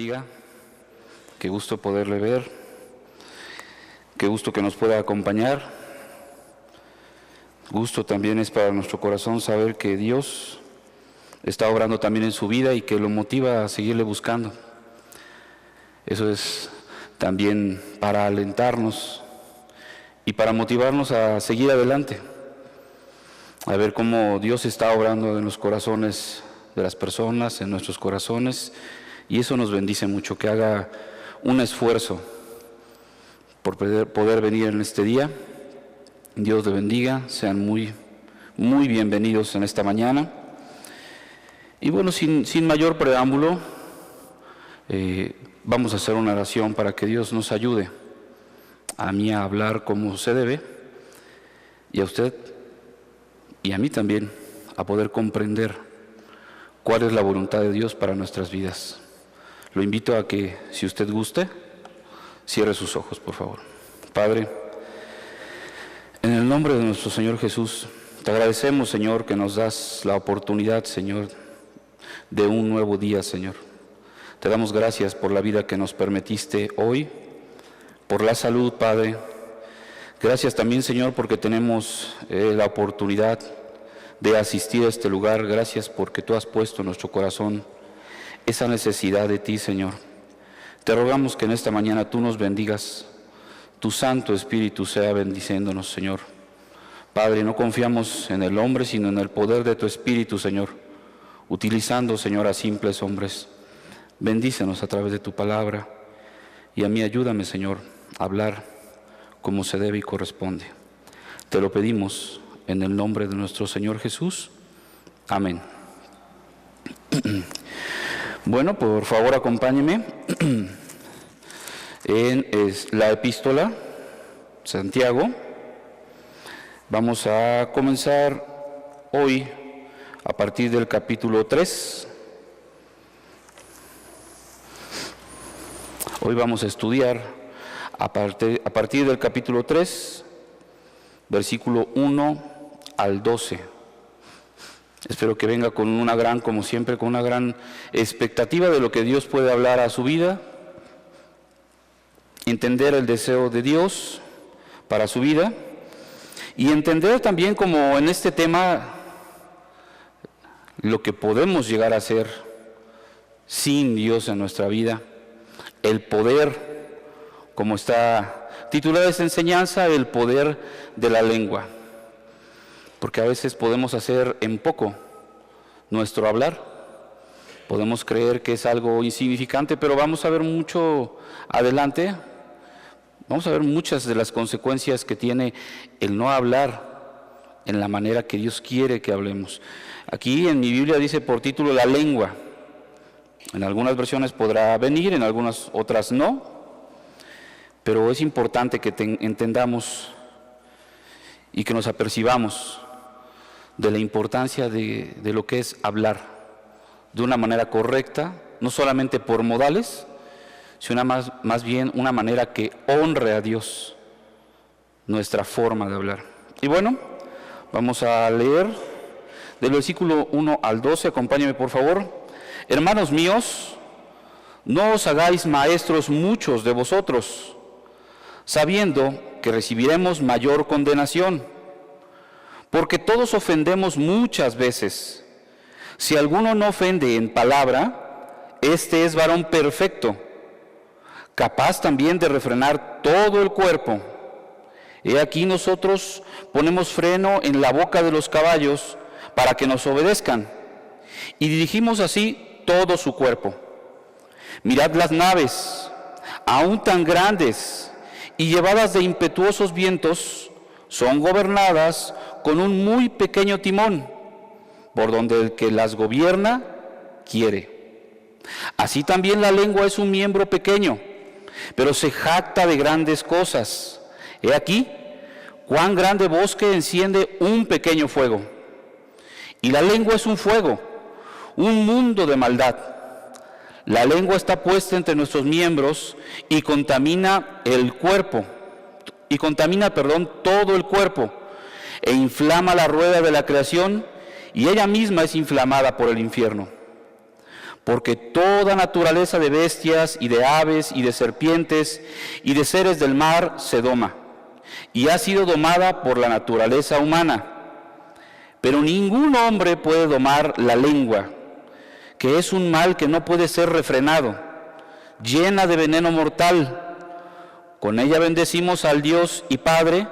bendiga. Qué gusto poderle ver. Qué gusto que nos pueda acompañar. Gusto también es para nuestro corazón saber que Dios está obrando también en su vida y que lo motiva a seguirle buscando. Eso es también para alentarnos y para motivarnos a seguir adelante, a ver cómo Dios está obrando en los corazones de las personas, en nuestros corazones, y eso nos bendice mucho, que haga un esfuerzo por poder venir en este día. Dios le bendiga, sean muy bienvenidos en esta mañana. Y bueno, sin mayor preámbulo, vamos a hacer una oración para que Dios nos ayude a mí a hablar como se debe, y a usted y a mí también a poder comprender cuál es la voluntad de Dios para nuestras vidas. Lo invito a que, si usted guste, cierre sus ojos, por favor. Padre, en el nombre de nuestro Señor Jesús, te agradecemos, Señor, que nos das la oportunidad, Señor, de un nuevo día, Señor. Te damos gracias por la vida que nos permitiste hoy, por la salud, Padre. Gracias también, Señor, porque tenemos la oportunidad de asistir a este lugar. Gracias porque tú has puesto en nuestro corazón esa necesidad de ti, Señor. Te rogamos que en esta mañana tú nos bendigas, tu Santo Espíritu sea bendiciéndonos, Señor. Padre, no confiamos en el hombre, sino en el poder de tu Espíritu, Señor, utilizando, Señor, a simples hombres. Bendícenos a través de tu palabra, y a mí ayúdame, Señor, a hablar como se debe y corresponde. Te lo pedimos en el nombre de nuestro Señor Jesús. Amén. Bueno, por favor, acompáñeme en la epístola Santiago. Vamos a comenzar hoy a partir del capítulo 3. Hoy vamos a estudiar a partir del capítulo 3, versículo 1 al 12. Espero que venga con como siempre, con una gran expectativa de lo que Dios puede hablar a su vida, entender el deseo de Dios para su vida y entender también, como en este tema, lo que podemos llegar a hacer sin Dios en nuestra vida, el poder, como está titulada esta enseñanza, el poder de la lengua. Porque a veces podemos hacer en poco nuestro hablar. Podemos creer que es algo insignificante, pero vamos a ver mucho adelante. Vamos a ver muchas de las consecuencias que tiene el no hablar en la manera que Dios quiere que hablemos. Aquí en mi Biblia dice por título la lengua. En algunas versiones podrá venir, en algunas otras no. Pero es importante que entendamos y que nos apercibamos de la importancia de lo que es hablar de una manera correcta, no solamente por modales, sino más bien una manera que honre a Dios nuestra forma de hablar. Y bueno, vamos a leer del versículo 1 al 12, acompáñame por favor. Hermanos míos, no os hagáis maestros muchos de vosotros, sabiendo que recibiremos mayor condenación, porque todos ofendemos muchas veces. Si alguno no ofende en palabra, este es varón perfecto, capaz también de refrenar todo el cuerpo. He aquí nosotros ponemos freno en la boca de los caballos para que nos obedezcan, y dirigimos así todo su cuerpo. Mirad las naves, aún tan grandes y llevadas de impetuosos vientos, son gobernadas con un muy pequeño timón, por donde el que las gobierna quiere. Así también la lengua es un miembro pequeño, pero se jacta de grandes cosas. He aquí, cuán grande bosque enciende un pequeño fuego. Y la lengua es un fuego, un mundo de maldad. La lengua está puesta entre nuestros miembros y contamina todo el cuerpo, e inflama la rueda de la creación, y ella misma es inflamada por el infierno. porque toda naturaleza de bestias y de aves y de serpientes y de seres del mar se doma, y ha sido domada por la naturaleza humana. Pero ningún hombre puede domar la lengua, que es un mal que no puede ser refrenado, llena de veneno mortal. Con ella bendecimos al Dios y Padre,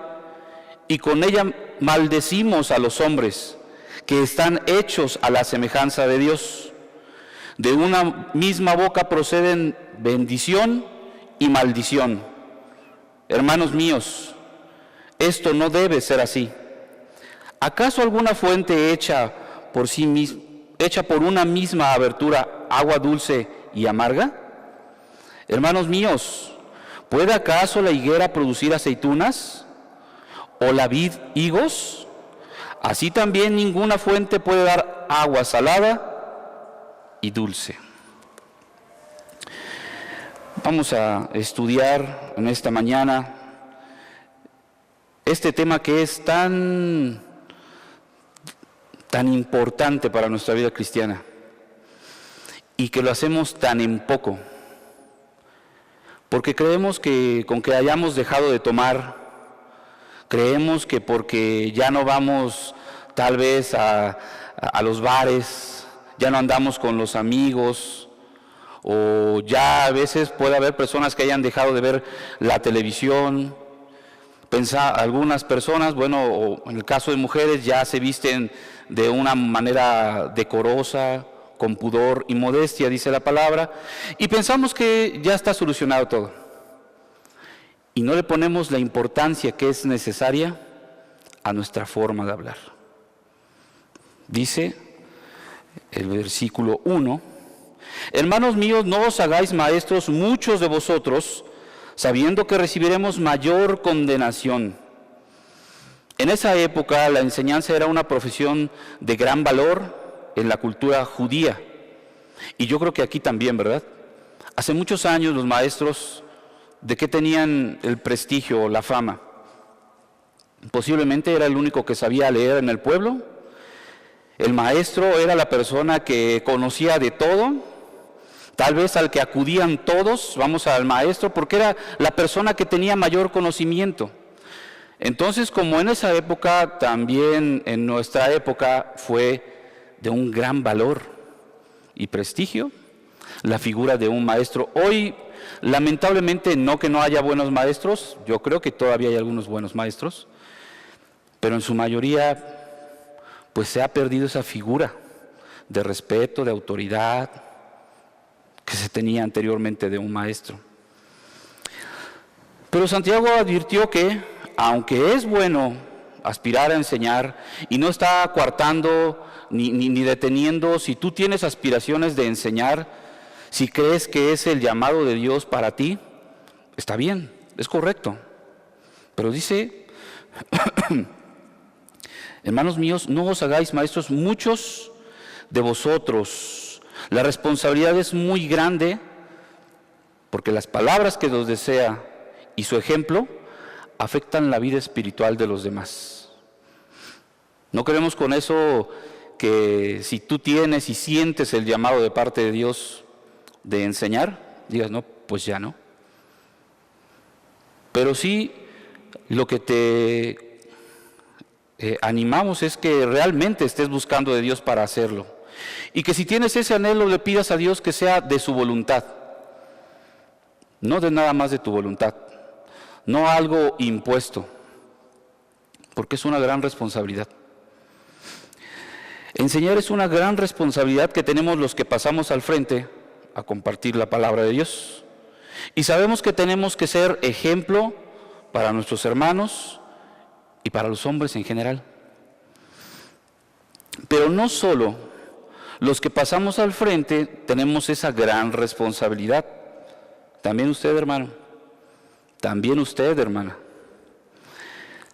y con ella maldecimos a los hombres, que están hechos a la semejanza de Dios. De una misma boca proceden bendición y maldición. Hermanos míos, esto no debe ser así. ¿Acaso alguna fuente hecha por una misma abertura, agua dulce y amarga? Hermanos míos, ¿puede acaso la higuera producir aceitunas o la vid higos? Así también ninguna fuente puede dar agua salada y dulce. Vamos a estudiar en esta mañana este tema que es tan importante para nuestra vida cristiana y que lo hacemos tan en poco, porque creemos que con que hayamos dejado de tomar, creemos que porque ya no vamos tal vez a los bares, ya no andamos con los amigos, o ya a veces puede haber personas que hayan dejado de ver la televisión. Algunas personas, bueno, o en el caso de mujeres, ya se visten de una manera decorosa, con pudor y modestia, dice la palabra, y pensamos que ya está solucionado todo. Y no le ponemos la importancia que es necesaria a nuestra forma de hablar. Dice el versículo 1, hermanos míos, no os hagáis maestros muchos de vosotros, sabiendo que recibiremos mayor condenación. En esa época la enseñanza era una profesión de gran valor en la cultura judía, y yo creo que aquí también, ¿verdad? Hace muchos años los maestros, ¿de qué tenían el prestigio o la fama? Posiblemente era el único que sabía leer en el pueblo. El maestro era la persona que conocía de todo, tal vez al que acudían todos, vamos al maestro, porque era la persona que tenía mayor conocimiento. Entonces, como en esa época, también en nuestra época fue de un gran valor y prestigio la figura de un maestro. Hoy, lamentablemente, no que no haya buenos maestros, yo creo que todavía hay algunos buenos maestros, pero en su mayoría pues se ha perdido esa figura de respeto, de autoridad que se tenía anteriormente de un maestro. Pero Santiago advirtió que, aunque es bueno aspirar a enseñar, y no está coartando ni deteniendo, si tú tienes aspiraciones de enseñar, si crees que es el llamado de Dios para ti, está bien, es correcto. Pero dice, hermanos míos, no os hagáis maestros muchos de vosotros. La responsabilidad es muy grande, porque las palabras que nos desea y su ejemplo afectan la vida espiritual de los demás. No queremos con eso que si tú tienes y sientes el llamado de parte de Dios de enseñar, digas, no, pues ya no. Pero sí, lo que te animamos es que realmente estés buscando de Dios para hacerlo. Y que si tienes ese anhelo, le pidas a Dios que sea de su voluntad. No de nada más de tu voluntad. No algo impuesto. Porque es una gran responsabilidad. Enseñar es una gran responsabilidad que tenemos los que pasamos al frente a compartir la palabra de Dios. Y sabemos que tenemos que ser ejemplo para nuestros hermanos y para los hombres en general. Pero no solo los que pasamos al frente tenemos esa gran responsabilidad. También usted, hermano. También usted, hermana.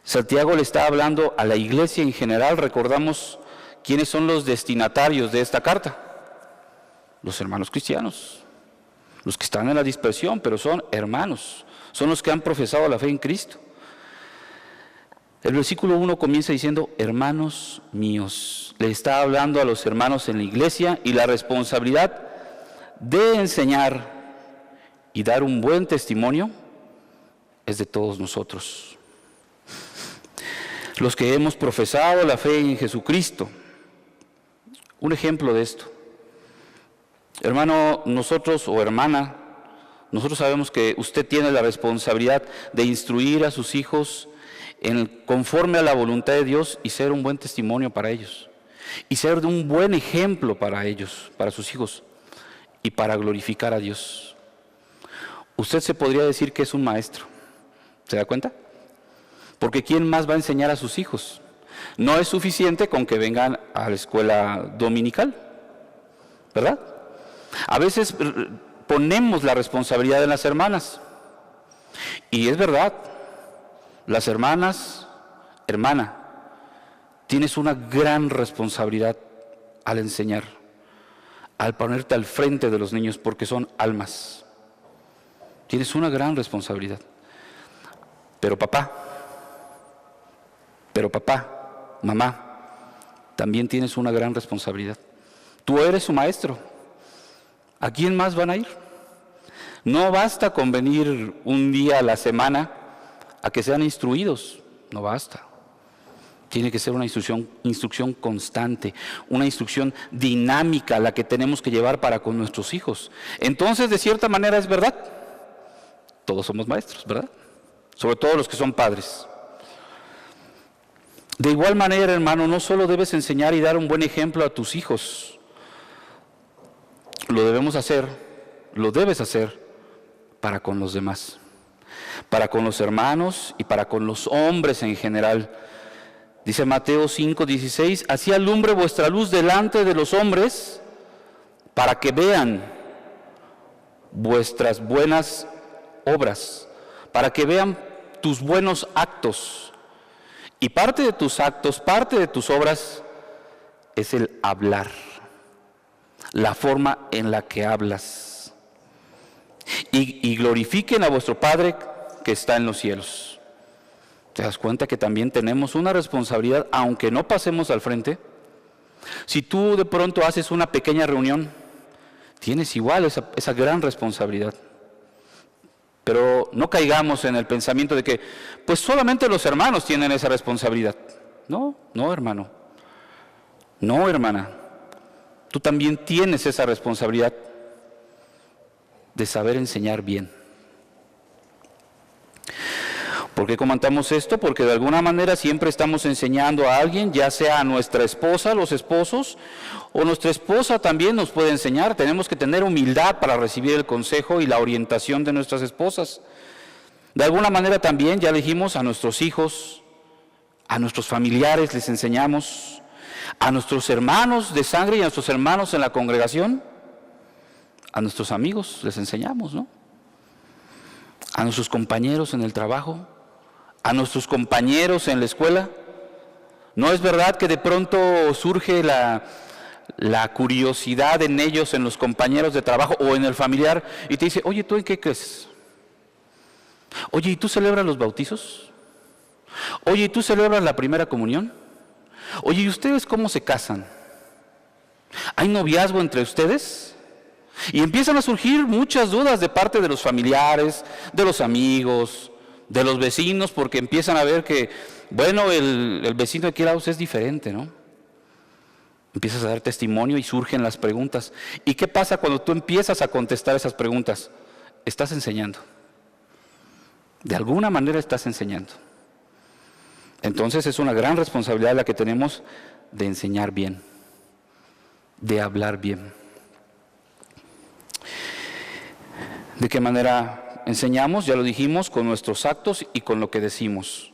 Santiago le está hablando a la iglesia en general. Recordamos quiénes son los destinatarios de esta carta. Los hermanos cristianos. Los que están en la dispersión, pero son hermanos. Son los que han profesado la fe en Cristo. El versículo 1 comienza diciendo, hermanos míos. Le está hablando a los hermanos en la iglesia y la responsabilidad de enseñar y dar un buen testimonio es de todos nosotros. Los que hemos profesado la fe en Jesucristo. Un ejemplo de esto. Hermano, nosotros o hermana, nosotros sabemos que usted tiene la responsabilidad de instruir a sus hijos conforme a la voluntad de Dios y ser un buen testimonio para ellos. Y ser de un buen ejemplo para ellos, para sus hijos, y para glorificar a Dios. Usted se podría decir que es un maestro. ¿Se da cuenta? Porque ¿quién más va a enseñar a sus hijos? No es suficiente con que vengan a la escuela dominical, ¿verdad? A veces ponemos la responsabilidad en las hermanas. Y es verdad, las hermanas, hermana, tienes una gran responsabilidad al enseñar, al ponerte al frente de los niños, porque son almas. Tienes una gran responsabilidad. Pero papá, mamá, también tienes una gran responsabilidad. Tú eres su maestro. ¿A quién más van a ir? No basta con venir un día a la semana a que sean instruidos, no basta. Tiene que ser una instrucción constante, una instrucción dinámica la que tenemos que llevar para con nuestros hijos. Entonces, de cierta manera es verdad, todos somos maestros, ¿verdad? Sobre todo los que son padres. De igual manera, hermano, no solo debes enseñar y dar un buen ejemplo a tus hijos, lo debes hacer para con los demás, para con los hermanos y para con los hombres en general. Dice Mateo 5:16, así alumbre vuestra luz delante de los hombres, para que vean vuestras buenas obras, para que vean tus buenos actos. Y parte de tus actos, parte de tus obras es el hablar, la forma en la que hablas. Y glorifiquen a vuestro Padre que está en los cielos. ¿Te das cuenta que también tenemos una responsabilidad, aunque no pasemos al frente? Si tú de pronto haces una pequeña reunión, tienes igual esa gran responsabilidad. Pero no caigamos en el pensamiento de que, pues solamente los hermanos tienen esa responsabilidad. No, hermano. No, hermana. Tú también tienes esa responsabilidad de saber enseñar bien. ¿Por qué comentamos esto? Porque de alguna manera siempre estamos enseñando a alguien, ya sea a nuestra esposa, los esposos, o nuestra esposa también nos puede enseñar. Tenemos que tener humildad para recibir el consejo y la orientación de nuestras esposas. De alguna manera también, ya dijimos, a nuestros hijos, a nuestros familiares les enseñamos, a nuestros hermanos de sangre y a nuestros hermanos en la congregación, a nuestros amigos les enseñamos, ¿no? A nuestros compañeros en el trabajo, a nuestros compañeros en la escuela. ¿No es verdad que de pronto surge la curiosidad en ellos, en los compañeros de trabajo o en el familiar, y te dice, oye, ¿tú en qué crees? Oye, ¿y tú celebras los bautizos? Oye, ¿y tú celebras la primera comunión? Oye, ¿y ustedes cómo se casan? ¿Hay noviazgo entre ustedes? Y empiezan a surgir muchas dudas de parte de los familiares, de los amigos, de los vecinos, porque empiezan a ver que, bueno, el vecino de aquí lado es diferente, ¿no? Empiezas a dar testimonio y surgen las preguntas. ¿Y qué pasa cuando tú empiezas a contestar esas preguntas? Estás enseñando. De alguna manera estás enseñando. Entonces es una gran responsabilidad la que tenemos de enseñar bien, de hablar bien. ¿De qué manera enseñamos? Ya lo dijimos, con nuestros actos y con lo que decimos.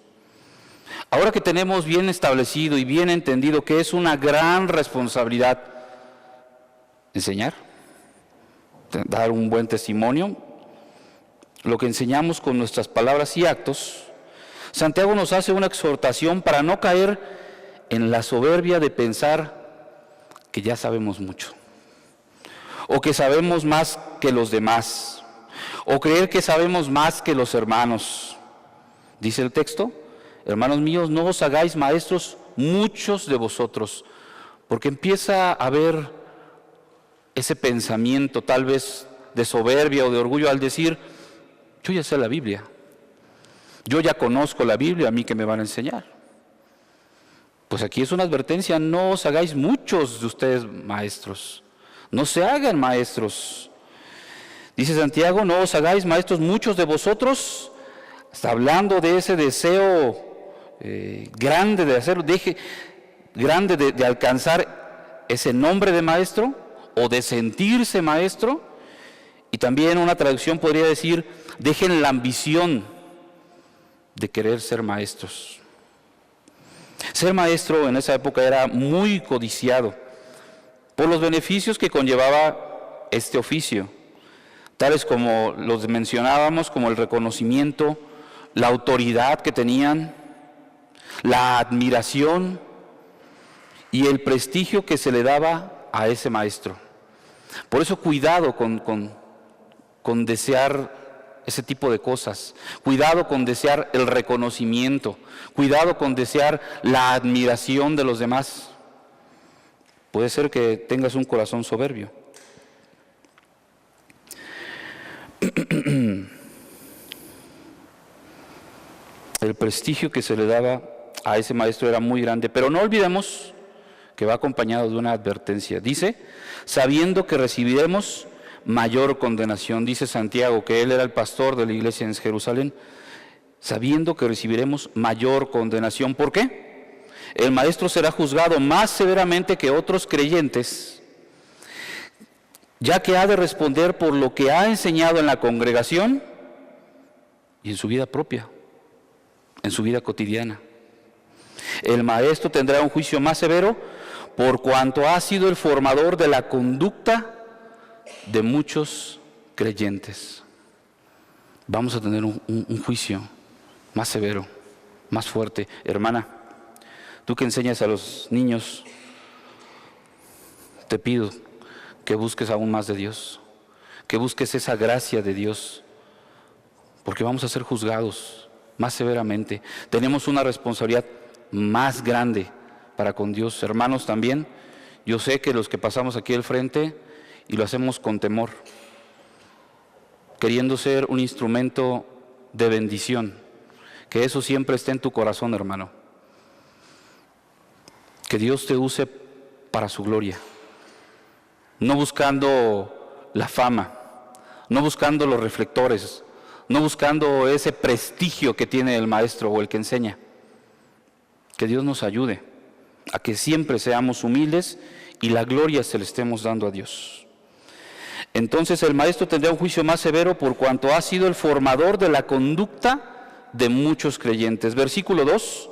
Ahora que tenemos bien establecido y bien entendido que es una gran responsabilidad enseñar, dar un buen testimonio, lo que enseñamos con nuestras palabras y actos, Santiago nos hace una exhortación para no caer en la soberbia de pensar que ya sabemos mucho, o que sabemos más que los demás, o creer que sabemos más que los hermanos. Dice el texto, hermanos míos, no os hagáis maestros muchos de vosotros, porque empieza a haber ese pensamiento tal vez de soberbia o de orgullo al decir, yo ya sé la Biblia, yo ya conozco la Biblia, a mí que me van a enseñar. Pues aquí es una advertencia, no os hagáis muchos de ustedes maestros, no se hagan maestros. Dice Santiago, no os hagáis maestros muchos de vosotros. Está hablando de ese deseo grande de hacerlo, grande de alcanzar ese nombre de maestro o de sentirse maestro. Y también una traducción podría decir, dejen la ambición de querer ser maestros. Ser maestro en esa época era muy codiciado por los beneficios que conllevaba este oficio, tales como los mencionábamos, como el reconocimiento, la autoridad que tenían, la admiración y el prestigio que se le daba a ese maestro. Por eso cuidado con desear ese tipo de cosas, cuidado con desear el reconocimiento, cuidado con desear la admiración de los demás. Puede ser que tengas un corazón soberbio. El prestigio que se le daba a ese maestro era muy grande, pero no olvidemos que va acompañado de una advertencia. Dice, sabiendo que recibiremos mayor condenación. Dice Santiago, que él era el pastor de la iglesia en Jerusalén, sabiendo que recibiremos mayor condenación. ¿Por qué? El maestro será juzgado más severamente que otros creyentes, ya que ha de responder por lo que ha enseñado en la congregación y en su vida propia, en su vida cotidiana. El maestro tendrá un juicio más severo por cuanto ha sido el formador de la conducta de muchos creyentes. Vamos a tener un juicio más severo, más fuerte. Hermana, tú que enseñas a los niños, te pido que busques aún más de Dios, que busques esa gracia de Dios, porque vamos a ser juzgados más severamente. Tenemos una responsabilidad más grande para con Dios. Hermanos, también, yo sé que los que pasamos aquí al frente y lo hacemos con temor, queriendo ser un instrumento de bendición, que eso siempre esté en tu corazón, hermano. Que Dios te use para su gloria, no buscando la fama, no buscando los reflectores, no buscando ese prestigio que tiene el maestro o el que enseña. Que Dios nos ayude a que siempre seamos humildes y la gloria se le estemos dando a Dios. Entonces el maestro tendrá un juicio más severo por cuanto ha sido el formador de la conducta de muchos creyentes. Versículo 2,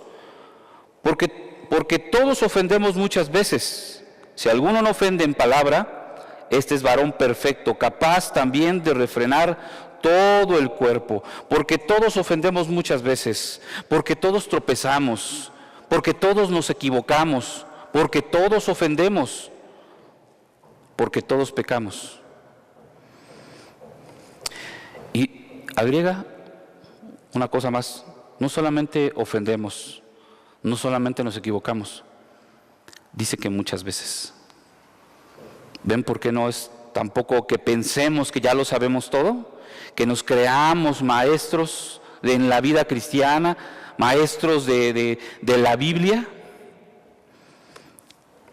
porque todos ofendemos muchas veces. Si alguno no ofende en palabra, este es varón perfecto, capaz también de refrenar todo el cuerpo. Porque todos ofendemos muchas veces, porque todos tropezamos, porque todos nos equivocamos, porque todos ofendemos, porque todos pecamos. Y agrega una cosa más, no solamente ofendemos, no solamente nos equivocamos, dice que muchas veces. ¿Ven por qué no es tampoco que pensemos que ya lo sabemos todo? Que nos creamos maestros en la vida cristiana, maestros de la Biblia.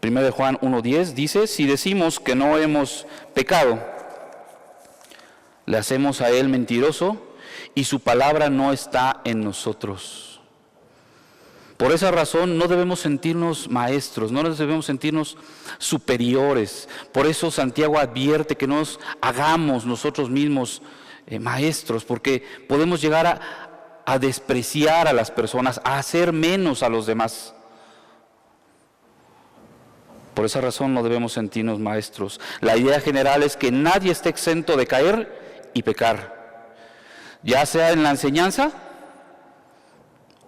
1 Juan 1:10 dice, si decimos que no hemos pecado, le hacemos a él mentiroso y su palabra no está en nosotros. Por esa razón no debemos sentirnos maestros, no debemos sentirnos superiores. Por eso Santiago advierte que no nos hagamos nosotros mismos maestros, porque podemos llegar a despreciar a las personas, a hacer menos a los demás. Por esa razón no debemos sentirnos maestros. La idea general es que nadie esté exento de caer y pecar, ya sea en la enseñanza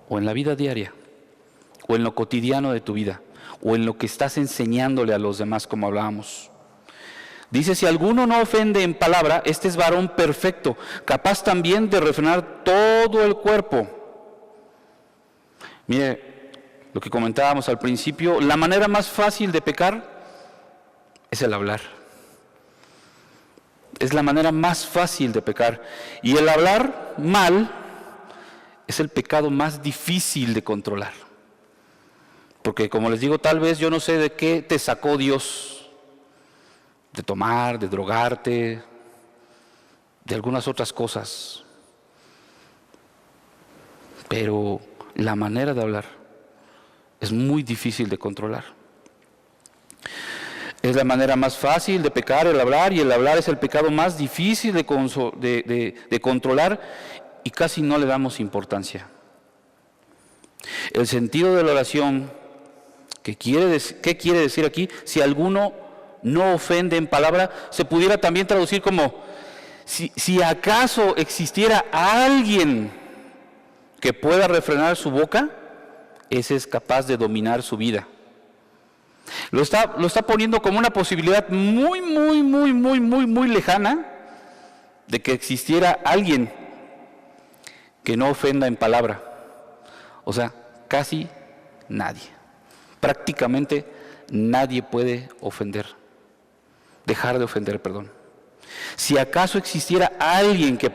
o en la vida diaria, o en lo cotidiano de tu vida, o en lo que estás enseñándole a los demás, como hablábamos. Dice, si alguno no ofende en palabra, este es varón perfecto, capaz también de refrenar todo el cuerpo. Mire, lo que comentábamos al principio, la manera más fácil de pecar es el hablar. Es la manera más fácil de pecar. Y el hablar mal es el pecado más difícil de controlar. Porque como les digo, tal vez yo no sé de qué te sacó Dios. De tomar, de drogarte, de algunas otras cosas. Pero la manera de hablar es muy difícil de controlar. Es la manera más fácil de pecar el hablar, y el hablar es el pecado más difícil de controlar, y casi no le damos importancia. El sentido de la oración, ¿qué quiere decir aquí? Si alguno no ofende en palabra, se pudiera también traducir como, si acaso existiera alguien que pueda refrenar su boca, ese es capaz de dominar su vida. Lo está poniendo como una posibilidad muy lejana de que existiera alguien que no ofenda en palabra. O sea, casi nadie. Prácticamente nadie puede dejar de ofender, perdón. Si acaso existiera alguien que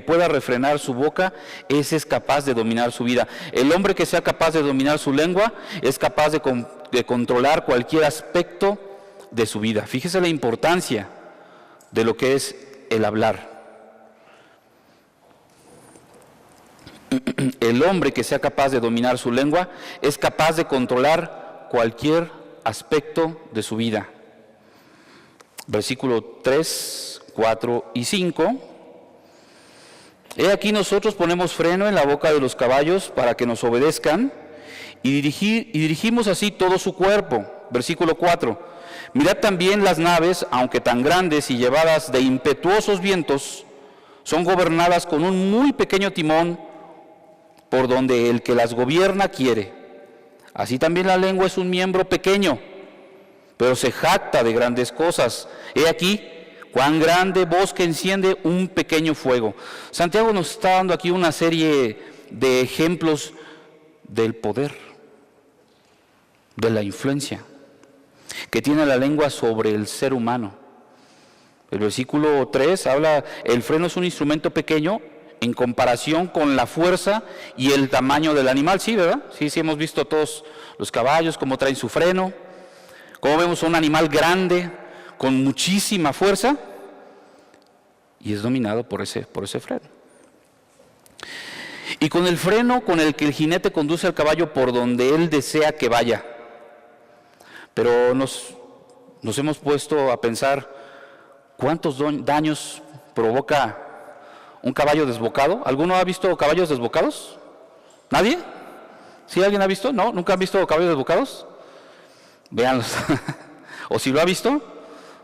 pueda refrenar su boca, ese es capaz de dominar su vida. El hombre que sea capaz de dominar su lengua es capaz de controlar cualquier aspecto de su vida. Fíjese la importancia de lo que es el hablar. El hombre que sea capaz de dominar su lengua es capaz de controlar cualquier aspecto de su vida. Versículo 3, 4 y 5. He aquí nosotros ponemos freno en la boca de los caballos para que nos obedezcan, y dirigimos así todo su cuerpo. Versículo 4. Mirad también las naves, aunque tan grandes y llevadas de impetuosos vientos, son gobernadas con un muy pequeño timón, por donde el que las gobierna quiere. Así también la lengua es un miembro pequeño, pero se jacta de grandes cosas. He aquí cuán grande bosque enciende un pequeño fuego. Santiago nos está dando aquí una serie de ejemplos del poder, de la influencia que tiene la lengua sobre el ser humano. El versículo 3 habla, el freno es un instrumento pequeño en comparación con la fuerza y el tamaño del animal. Sí, ¿verdad? Sí, hemos visto todos los caballos cómo traen su freno. Como vemos un animal grande, con muchísima fuerza, y es dominado por ese freno. Y con el freno con el que el jinete conduce al caballo por donde él desea que vaya. Pero nos hemos puesto a pensar cuántos daños provoca un caballo desbocado. ¿Alguno ha visto caballos desbocados? ¿Nadie? ¿Sí alguien ha visto? ¿No? ¿Nunca han visto caballos desbocados? Véanlos. O si lo ha visto,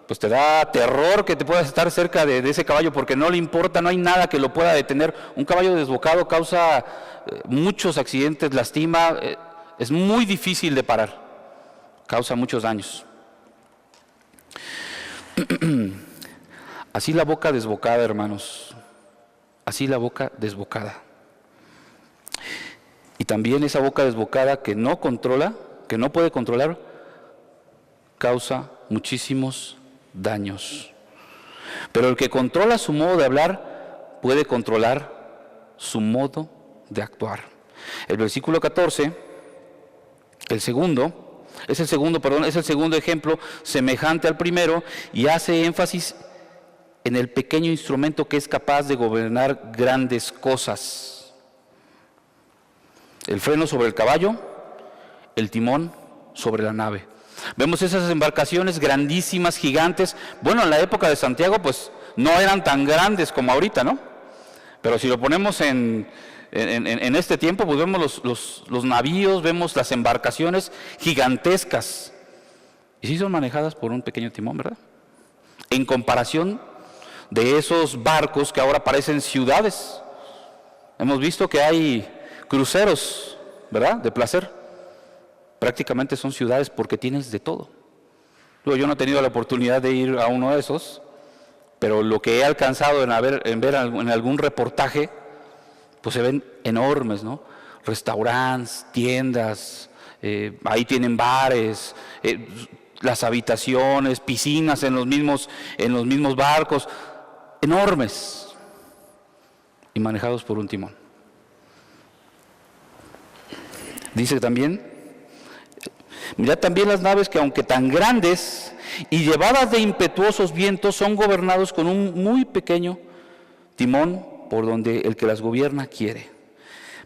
pues te da terror que te puedas estar cerca de ese caballo, porque no le importa, no hay nada que lo pueda detener. Un caballo desbocado causa muchos accidentes, lastima, es muy difícil de parar, causa muchos daños. Así la boca desbocada, hermanos, así la boca desbocada. Y también esa boca desbocada que no controla, que no puede controlar, causa muchísimos daños. Pero el que controla su modo de hablar puede controlar su modo de actuar. El versículo 14, es el segundo ejemplo semejante al primero, y hace énfasis en el pequeño instrumento que es capaz de gobernar grandes cosas. El freno sobre el caballo, el timón sobre la nave. Vemos esas embarcaciones grandísimas, gigantes. Bueno, en la época de Santiago pues no eran tan grandes como ahorita, ¿no? Pero si lo ponemos en este tiempo, pues vemos los navíos, vemos las embarcaciones gigantescas. Y sí son manejadas por un pequeño timón, ¿verdad? En comparación de esos barcos que ahora parecen ciudades. Hemos visto que hay cruceros, ¿verdad?, de placer. Prácticamente son ciudades porque tienes de todo. Yo no he tenido la oportunidad de ir a uno de esos, pero lo que he alcanzado en ver en algún reportaje, pues se ven enormes, ¿no? Restaurantes, tiendas, ahí tienen bares, las habitaciones, piscinas en los mismos barcos. enormes y manejados por un timón. Dice también, mirad también las naves que aunque tan grandes y llevadas de impetuosos vientos son gobernados con un muy pequeño timón por donde el que las gobierna quiere.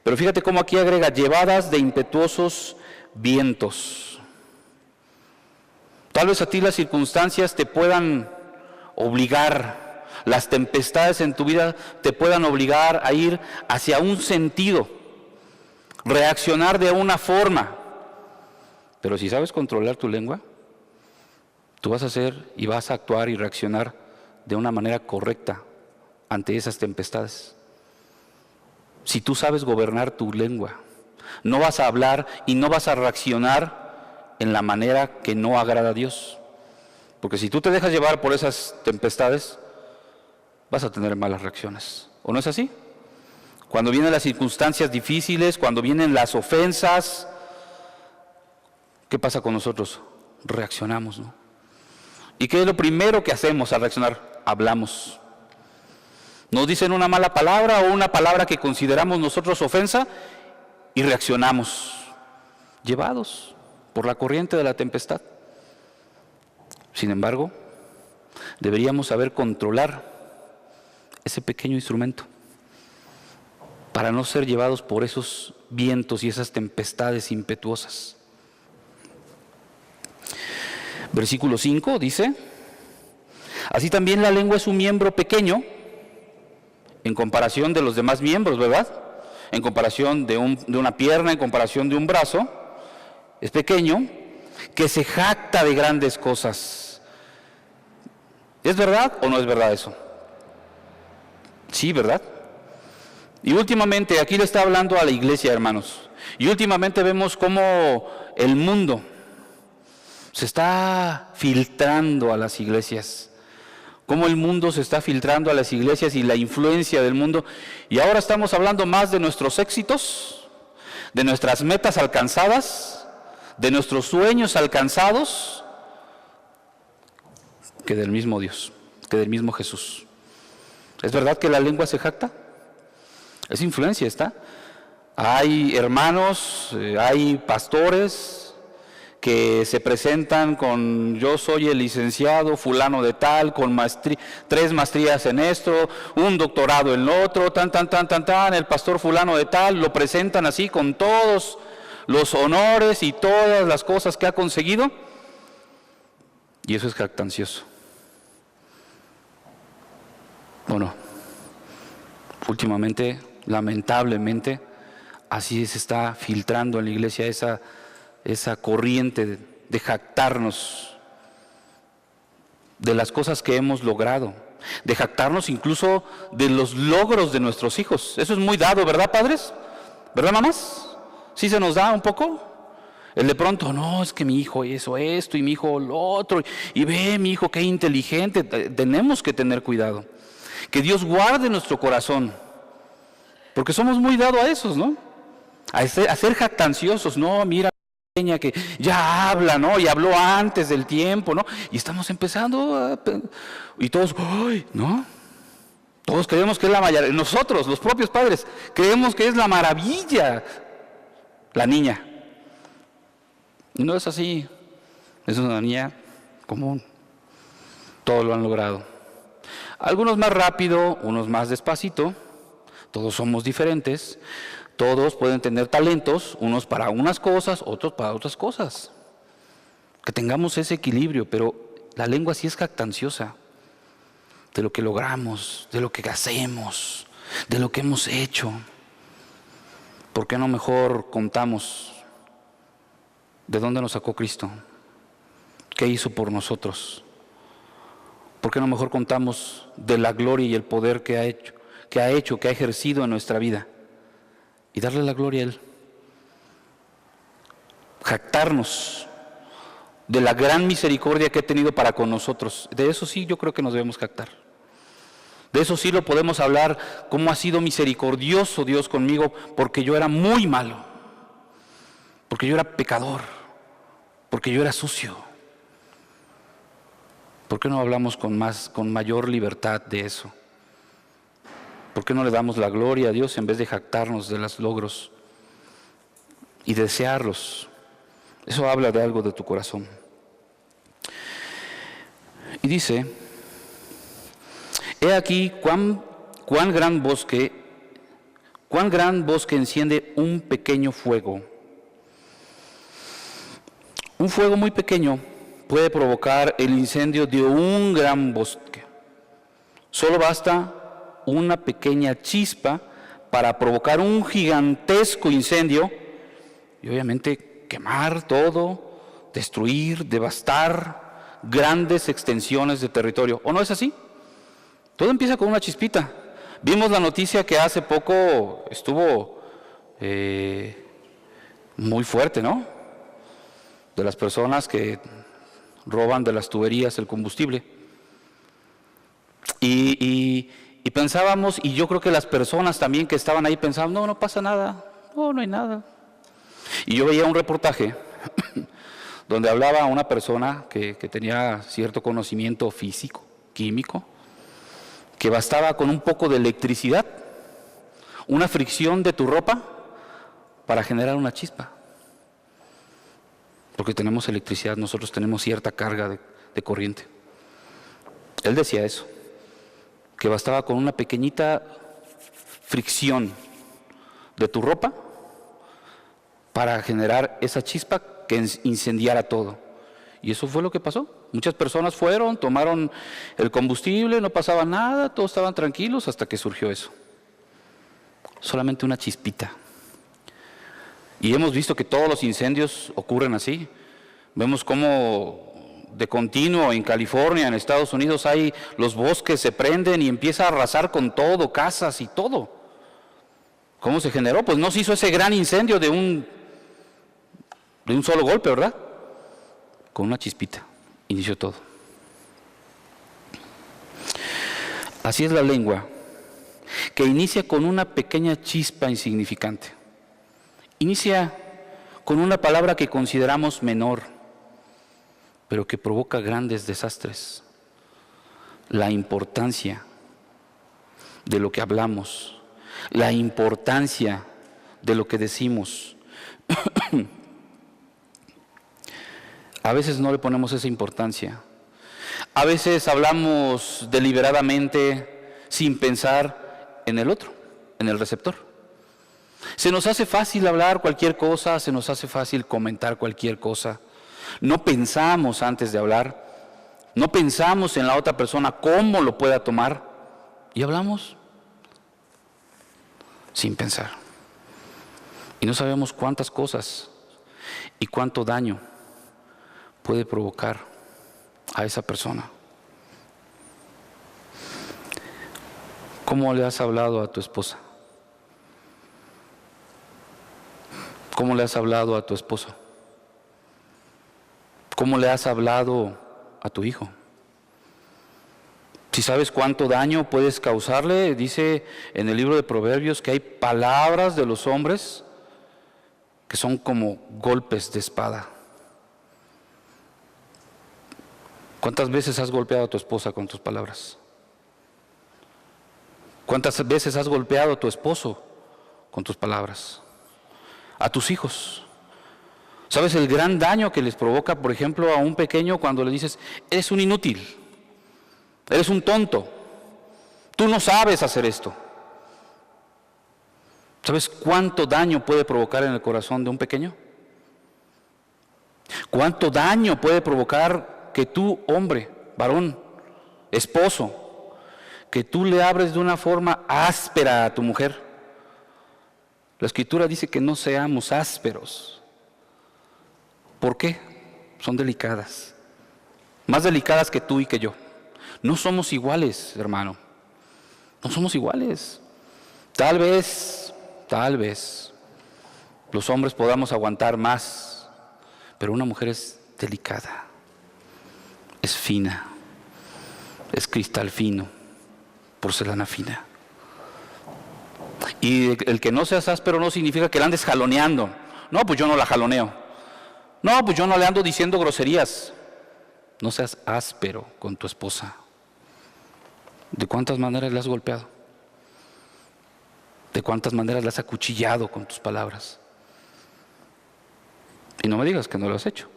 Pero fíjate cómo aquí agrega, llevadas de impetuosos vientos. Tal vez a ti las circunstancias te puedan obligar, las tempestades en tu vida te puedan obligar a ir hacia un sentido, reaccionar de una forma. Pero si sabes controlar tu lengua, tú vas a hacer y vas a actuar y reaccionar de una manera correcta ante esas tempestades. Si tú sabes gobernar tu lengua, no vas a hablar y no vas a reaccionar en la manera que no agrada a Dios. Porque si tú te dejas llevar por esas tempestades, vas a tener malas reacciones. ¿O no es así? Cuando vienen las circunstancias difíciles, cuando vienen las ofensas, ¿qué pasa con nosotros? Reaccionamos, ¿no? ¿Y qué es lo primero que hacemos al reaccionar? Hablamos. Nos dicen una mala palabra o una palabra que consideramos nosotros ofensa y reaccionamos, llevados por la corriente de la tempestad. Sin embargo, deberíamos saber controlar ese pequeño instrumento para no ser llevados por esos vientos y esas tempestades impetuosas. Versículo 5 dice, así también la lengua es un miembro pequeño en comparación de los demás miembros, ¿verdad? En comparación de una pierna, en comparación de un brazo, es pequeño, que se jacta de grandes cosas. ¿Es verdad o no es verdad eso? Sí, ¿verdad? Y últimamente, aquí le está hablando a la iglesia, hermanos, y últimamente vemos cómo el mundo se está filtrando a las iglesias, cómo el mundo se está filtrando a las iglesias y la influencia del mundo, y ahora estamos hablando más de nuestros éxitos, de nuestras metas alcanzadas, de nuestros sueños alcanzados, que del mismo Dios, que del mismo Jesús. ¿Es verdad que la lengua se jacta? Es influencia, ¿está? Hay hermanos, hay pastores que se presentan con yo soy el licenciado fulano de tal, con 3 maestrías en esto, un doctorado en lo otro, el pastor fulano de tal, lo presentan así con todos los honores y todas las cosas que ha conseguido, y eso es jactancioso. Bueno, últimamente, lamentablemente, así se está filtrando en la iglesia esa corriente de jactarnos de las cosas que hemos logrado, de jactarnos incluso de los logros de nuestros hijos. Eso es muy dado, ¿verdad, padres? ¿Verdad, mamás? ¿Sí se nos da un poco? El de pronto, no, es que mi hijo hizo esto y mi hijo lo otro, y ve mi hijo qué inteligente. Tenemos que tener cuidado. Que Dios guarde nuestro corazón, porque somos muy dados a esos, ¿no? A ser jactanciosos, no, mira, que ya habla, ¿no? Y habló antes del tiempo, ¿no? Y estamos empezando y todos, ¡ay! ¿No? Todos creemos que es la maravilla, nosotros, los propios padres, creemos que es la maravilla la niña. Y no es así, es una niña común. Todos lo han logrado. Algunos más rápido, unos más despacito, todos somos diferentes. Todos pueden tener talentos, unos para unas cosas, otros para otras cosas. Que tengamos ese equilibrio, pero la lengua sí es jactanciosa de lo que logramos, de lo que hacemos, de lo que hemos hecho. ¿Por qué no mejor contamos de dónde nos sacó Cristo? ¿Qué hizo por nosotros? ¿Por qué no mejor contamos de la gloria y el poder que ha ejercido en nuestra vida? Y darle la gloria a Él. Jactarnos de la gran misericordia que ha tenido para con nosotros. De eso sí yo creo que nos debemos jactar. De eso sí lo podemos hablar, cómo ha sido misericordioso Dios conmigo, porque yo era muy malo, porque yo era pecador, porque yo era sucio. ¿Por qué no hablamos con mayor libertad de eso? ¿Por qué no le damos la gloria a Dios en vez de jactarnos de los logros y desearlos? Eso habla de algo de tu corazón. Y dice, he aquí cuán gran bosque enciende un pequeño fuego. Un fuego muy pequeño puede provocar el incendio de un gran bosque. Solo basta una pequeña chispa para provocar un gigantesco incendio y obviamente quemar todo, destruir, devastar grandes extensiones de territorio. ¿O no es así? Todo empieza con una chispita. Vimos la noticia que hace poco estuvo muy fuerte, ¿no? De las personas que roban de las tuberías el combustible. Y pensábamos, y yo creo que las personas también que estaban ahí pensaban, no pasa nada, no hay nada. Y yo veía un reportaje donde hablaba una persona que tenía cierto conocimiento físico, químico, que bastaba con un poco de electricidad, una fricción de tu ropa para generar una chispa. Porque tenemos electricidad, nosotros tenemos cierta carga de corriente. Él decía eso, que bastaba con una pequeñita fricción de tu ropa para generar esa chispa que incendiara todo. Y eso fue lo que pasó. Muchas personas fueron, tomaron el combustible, no pasaba nada, todos estaban tranquilos hasta que surgió eso. Solamente una chispita. Y hemos visto que todos los incendios ocurren así. Vemos cómo de continuo en California, en Estados Unidos, los bosques se prenden y empieza a arrasar con todo, casas y todo. ¿Cómo se generó? Pues no se hizo ese gran incendio de un solo golpe, ¿verdad? Con una chispita inició todo. Así es la lengua, que inicia con una pequeña chispa insignificante. Inicia con una palabra que consideramos menor, pero que provoca grandes desastres. La importancia de lo que hablamos, la importancia de lo que decimos. A veces no le ponemos esa importancia. A veces hablamos deliberadamente sin pensar en el otro, en el receptor. Se nos hace fácil hablar cualquier cosa, se nos hace fácil comentar cualquier cosa. No pensamos antes de hablar, no pensamos en la otra persona cómo lo pueda tomar y hablamos sin pensar. Y no sabemos cuántas cosas y cuánto daño puede provocar a esa persona. ¿Cómo le has hablado a tu esposa? ¿Cómo le has hablado a tu esposo? ¿Cómo le has hablado a tu hijo? Si sabes cuánto daño puedes causarle, dice en el libro de Proverbios que hay palabras de los hombres que son como golpes de espada. ¿Cuántas veces has golpeado a tu esposa con tus palabras? ¿Cuántas veces has golpeado a tu esposo con tus palabras? A tus hijos. ¿Sabes el gran daño que les provoca, por ejemplo, a un pequeño cuando le dices, eres un inútil, eres un tonto, tú no sabes hacer esto? ¿Sabes cuánto daño puede provocar en el corazón de un pequeño? ¿Cuánto daño puede provocar que tú, hombre, varón, esposo, que tú le hables de una forma áspera a tu mujer? La Escritura dice que no seamos ásperos. ¿Por qué? Son delicadas. Más delicadas que tú y que yo. No somos iguales, hermano. No somos iguales. Tal vez, los hombres podamos aguantar más, pero una mujer es delicada, es fina, es cristal fino, porcelana fina. Y el que no seas áspero no significa que la andes jaloneando. No, pues yo no la jaloneo. No, pues yo no le ando diciendo groserías. No seas áspero con tu esposa. ¿De cuántas maneras le has golpeado? de cuántas maneras la has acuchillado con tus palabras. Y no me digas que no lo has hecho,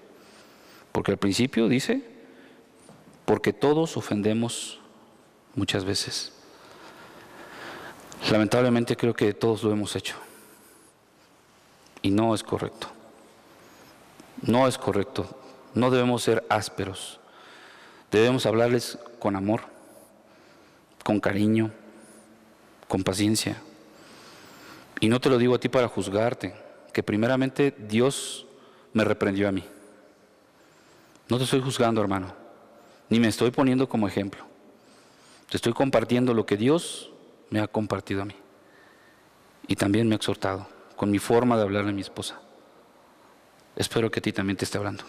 porque al principio dice, porque todos ofendemos muchas veces. Lamentablemente creo que todos lo hemos hecho. Y no es correcto. No es correcto. No debemos ser ásperos. Debemos hablarles con amor, con cariño, con paciencia. Y no te lo digo a ti para juzgarte, que primeramente Dios me reprendió a mí. No te estoy juzgando, hermano, ni me estoy poniendo como ejemplo. Te estoy compartiendo lo que Dios me ha compartido a mí. Y también me ha exhortado con mi forma de hablarle a mi esposa. Espero que a ti también te esté hablando.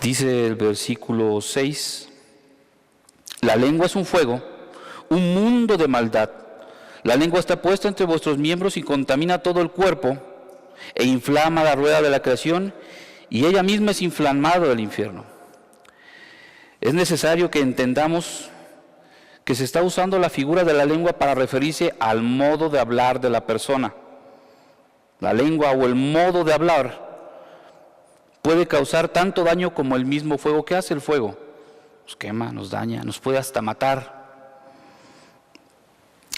Dice el versículo 6, la lengua es un fuego, un mundo de maldad. La lengua está puesta entre vuestros miembros y contamina todo el cuerpo e inflama la rueda de la creación, y ella misma es inflamada del infierno. Es necesario que entendamos que se está usando la figura de la lengua para referirse al modo de hablar de la persona. La lengua o el modo de hablar puede causar tanto daño como el mismo fuego. ¿Qué hace el fuego? Nos quema, nos daña, nos puede hasta matar.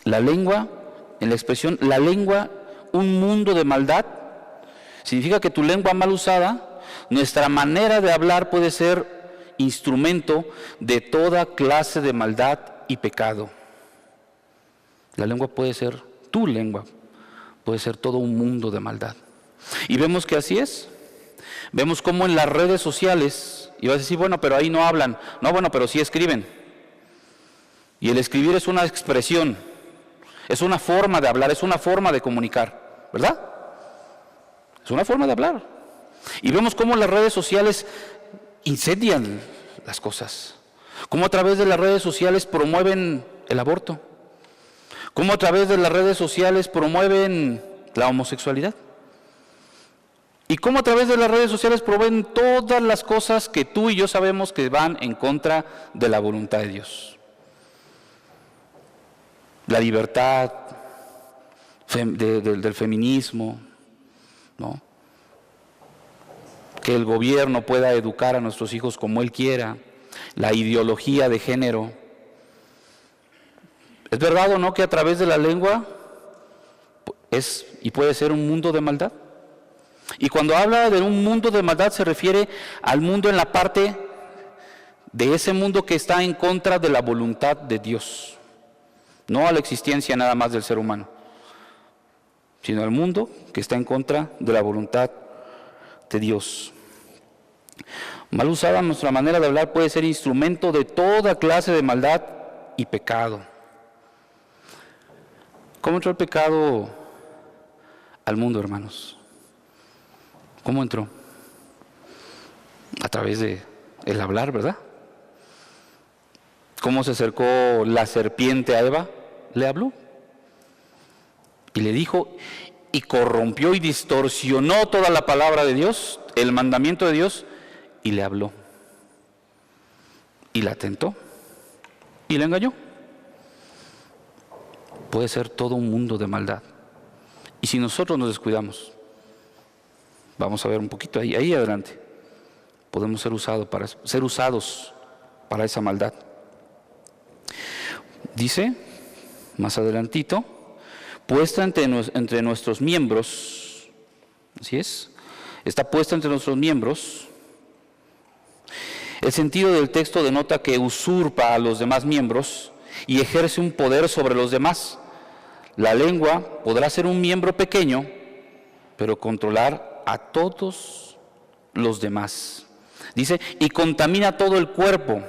La lengua, en la expresión, la lengua, un mundo de maldad, significa que tu lengua mal usada, nuestra manera de hablar puede ser instrumento de toda clase de maldad y pecado. La lengua puede ser, tu lengua puede ser todo un mundo de maldad. Y vemos que así es. Vemos cómo en las redes sociales, y vas a decir, bueno, pero ahí no hablan. No, bueno, pero sí escriben. Y el escribir es una expresión, es una forma de hablar, es una forma de comunicar, ¿verdad? Es una forma de hablar. Y vemos cómo las redes sociales incendian las cosas. Cómo a través de las redes sociales promueven el aborto. Cómo a través de las redes sociales promueven la homosexualidad. Y cómo a través de las redes sociales promueven todas las cosas que tú y yo sabemos que van en contra de la voluntad de Dios. La libertad del feminismo, ¿no? Que el gobierno pueda educar a nuestros hijos como él quiera, la ideología de género. ¿Es verdad o no que a través de la lengua es y puede ser un mundo de maldad? Y cuando habla de un mundo de maldad se refiere al mundo en la parte de ese mundo que está en contra de la voluntad de Dios, no a la existencia nada más del ser humano, sino al mundo que está en contra de la voluntad de Dios. Mal usada nuestra manera de hablar puede ser instrumento de toda clase de maldad y pecado. ¿Cómo entró el pecado al mundo, hermanos? ¿Cómo entró? A través de el hablar, ¿verdad? ¿Cómo se acercó la serpiente a Eva? Le habló. Y le dijo, y corrompió y distorsionó toda la palabra de Dios, el mandamiento de Dios, y le habló. Y la tentó. Y la engañó. Puede ser todo un mundo de maldad. Y si nosotros nos descuidamos, vamos a ver un poquito ahí adelante, podemos ser usados para esa maldad. Dice, más adelantito, puesta entre nuestros miembros, así es, está puesta entre nuestros miembros. El sentido del texto denota que usurpa a los demás miembros y ejerce un poder sobre los demás. La lengua podrá ser un miembro pequeño, pero controlar a todos los demás. Dice, y contamina todo el cuerpo.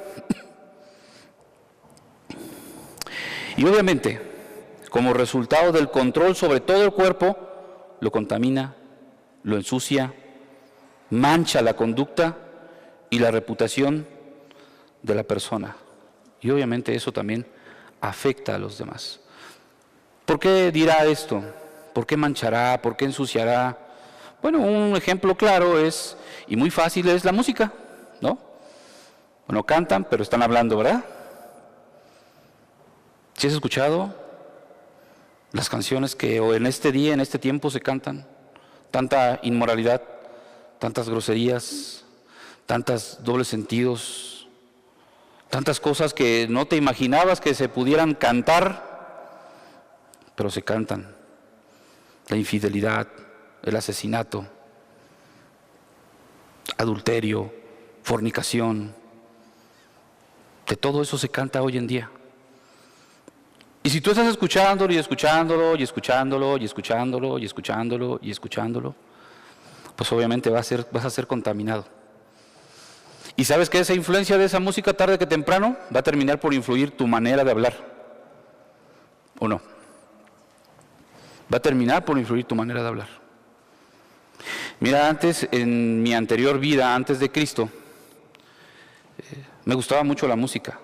Y obviamente, como resultado del control sobre todo el cuerpo, lo contamina, lo ensucia, mancha la conducta y la reputación de la persona. Y obviamente eso también afecta a los demás. ¿Por qué dirá esto? ¿Por qué manchará? ¿Por qué ensuciará? Bueno, un ejemplo claro es, y muy fácil, es la música, ¿no? Bueno, cantan, pero están hablando, ¿verdad? ¿Sí has escuchado las canciones que o en este día, en este tiempo se cantan? Tanta inmoralidad, tantas groserías, tantos dobles sentidos, tantas cosas que no te imaginabas que se pudieran cantar, pero se cantan. La infidelidad, el asesinato, adulterio, fornicación, de todo eso se canta hoy en día. Y si tú estás escuchándolo y escuchándolo y escuchándolo y escuchándolo y escuchándolo y escuchándolo, pues obviamente vas a ser contaminado. Y sabes que esa influencia de esa música tarde que temprano va a terminar por influir tu manera de hablar, ¿o no? Va a terminar por influir tu manera de hablar. Mira, antes, en mi anterior vida, antes de Cristo, me gustaba mucho la música.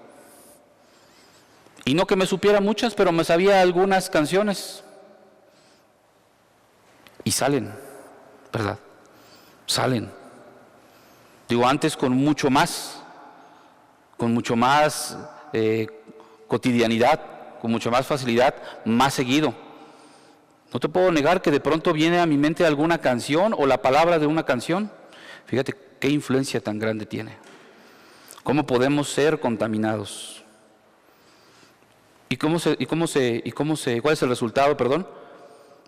Y no que me supiera muchas, pero me sabía algunas canciones. Y salen, ¿verdad? Salen. Digo, antes con mucho más cotidianidad, con mucha más facilidad, más seguido. No te puedo negar que de pronto viene a mi mente alguna canción o la palabra de una canción. Fíjate qué influencia tan grande tiene. ¿Cómo podemos ser contaminados? ¿Cuál es el resultado, perdón?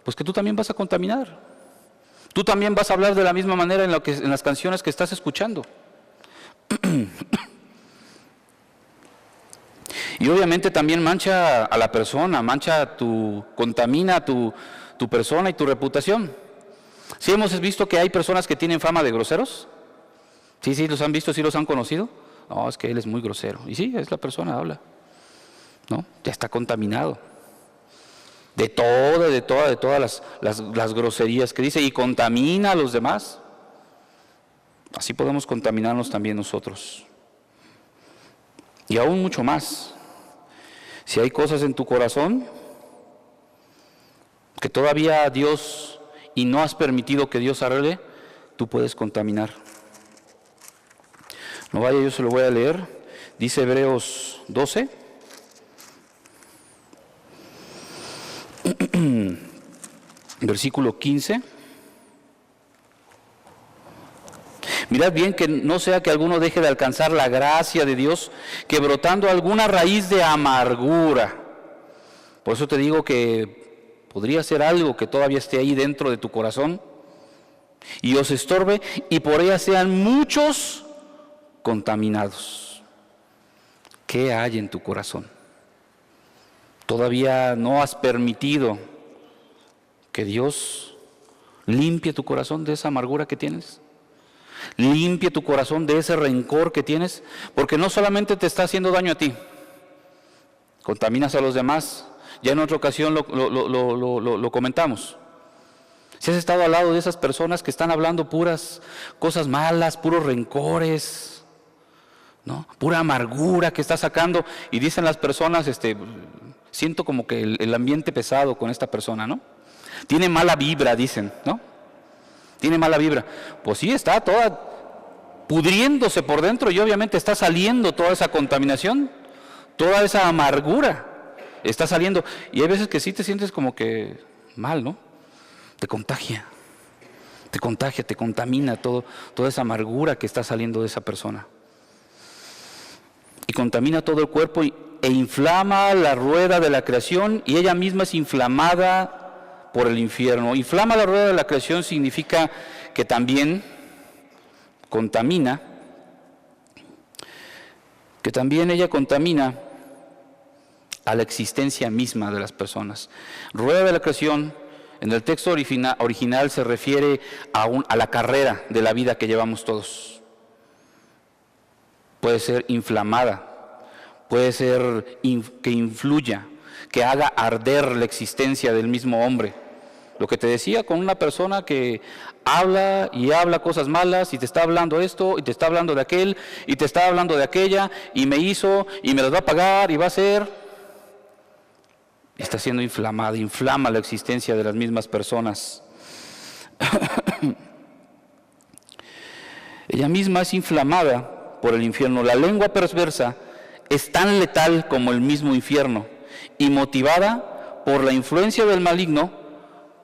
Pues que tú también vas a contaminar. Tú también vas a hablar de la misma manera en las canciones que estás escuchando. Y obviamente también mancha a la persona, contamina tu persona y tu reputación. ¿Sí hemos visto que hay personas que tienen fama de groseros? Sí, los han visto, sí los han conocido. No, es que él es muy grosero. Y sí, es la persona, habla. ¿No? Ya está contaminado de todas las groserías que dice y contamina a los demás. Así podemos contaminarnos también nosotros. Y aún mucho más. Si hay cosas en tu corazón que todavía Dios y no has permitido que Dios arregle, tú puedes contaminar. No vaya, yo se lo voy a leer. Dice Hebreos 12. Versículo 15. Mirad bien que no sea que alguno deje de alcanzar la gracia de Dios, que brotando alguna raíz de amargura. Por eso te digo que podría ser algo que todavía esté ahí dentro de tu corazón y os estorbe, y por ella sean muchos contaminados. ¿Qué hay en tu corazón? ¿Todavía no has permitido que Dios limpie tu corazón de esa amargura que tienes? Limpie tu corazón de ese rencor que tienes, porque no solamente te está haciendo daño a ti, contaminas a los demás. Ya en otra ocasión lo comentamos. Si has estado al lado de esas personas que están hablando puras cosas malas, puros rencores, ¿no? Pura amargura que está sacando, y dicen las personas, siento como que el ambiente pesado con esta persona, ¿no? Tiene mala vibra, dicen, ¿no? Tiene mala vibra. Pues sí, está toda pudriéndose por dentro y obviamente está saliendo toda esa contaminación, toda esa amargura está saliendo. Y hay veces que sí te sientes como que mal, ¿no? Te contagia, te contamina toda esa amargura que está saliendo de esa persona. Y contamina todo el cuerpo e inflama la rueda de la creación, y ella misma es inflamada por el infierno. Inflama la rueda de la creación significa que también contamina, ella contamina a la existencia misma de las personas. Rueda de la creación, en el texto original se refiere a la carrera de la vida que llevamos todos. Puede ser inflamada, puede ser que influya, que haga arder la existencia del mismo hombre. Lo que te decía, con una persona que habla y habla cosas malas y te está hablando esto y te está hablando de aquel y te está hablando de aquella y me hizo y me las va a pagar y va a hacer. Está siendo inflamada, inflama la existencia de las mismas personas. Ella misma es inflamada por el infierno. La lengua perversa es tan letal como el mismo infierno, y motivada por la influencia del maligno,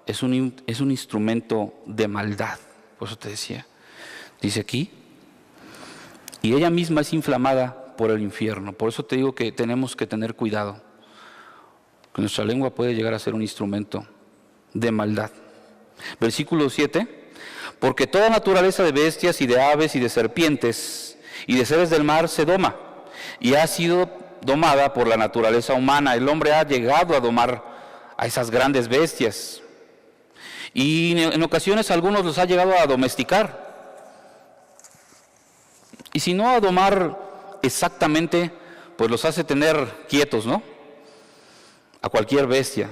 es un instrumento de maldad. Por eso te decía, dice aquí, y ella misma es inflamada por el infierno. Por eso te digo que tenemos que tener cuidado, que nuestra lengua puede llegar a ser un instrumento de maldad. Versículo 7, porque toda naturaleza de bestias y de aves y de serpientes y de seres del mar se doma, y ha sido domada por la naturaleza humana. El hombre ha llegado a domar a esas grandes bestias, y en ocasiones algunos los ha llegado a domesticar. Y si no a domar exactamente, pues los hace tener quietos, ¿no? A cualquier bestia,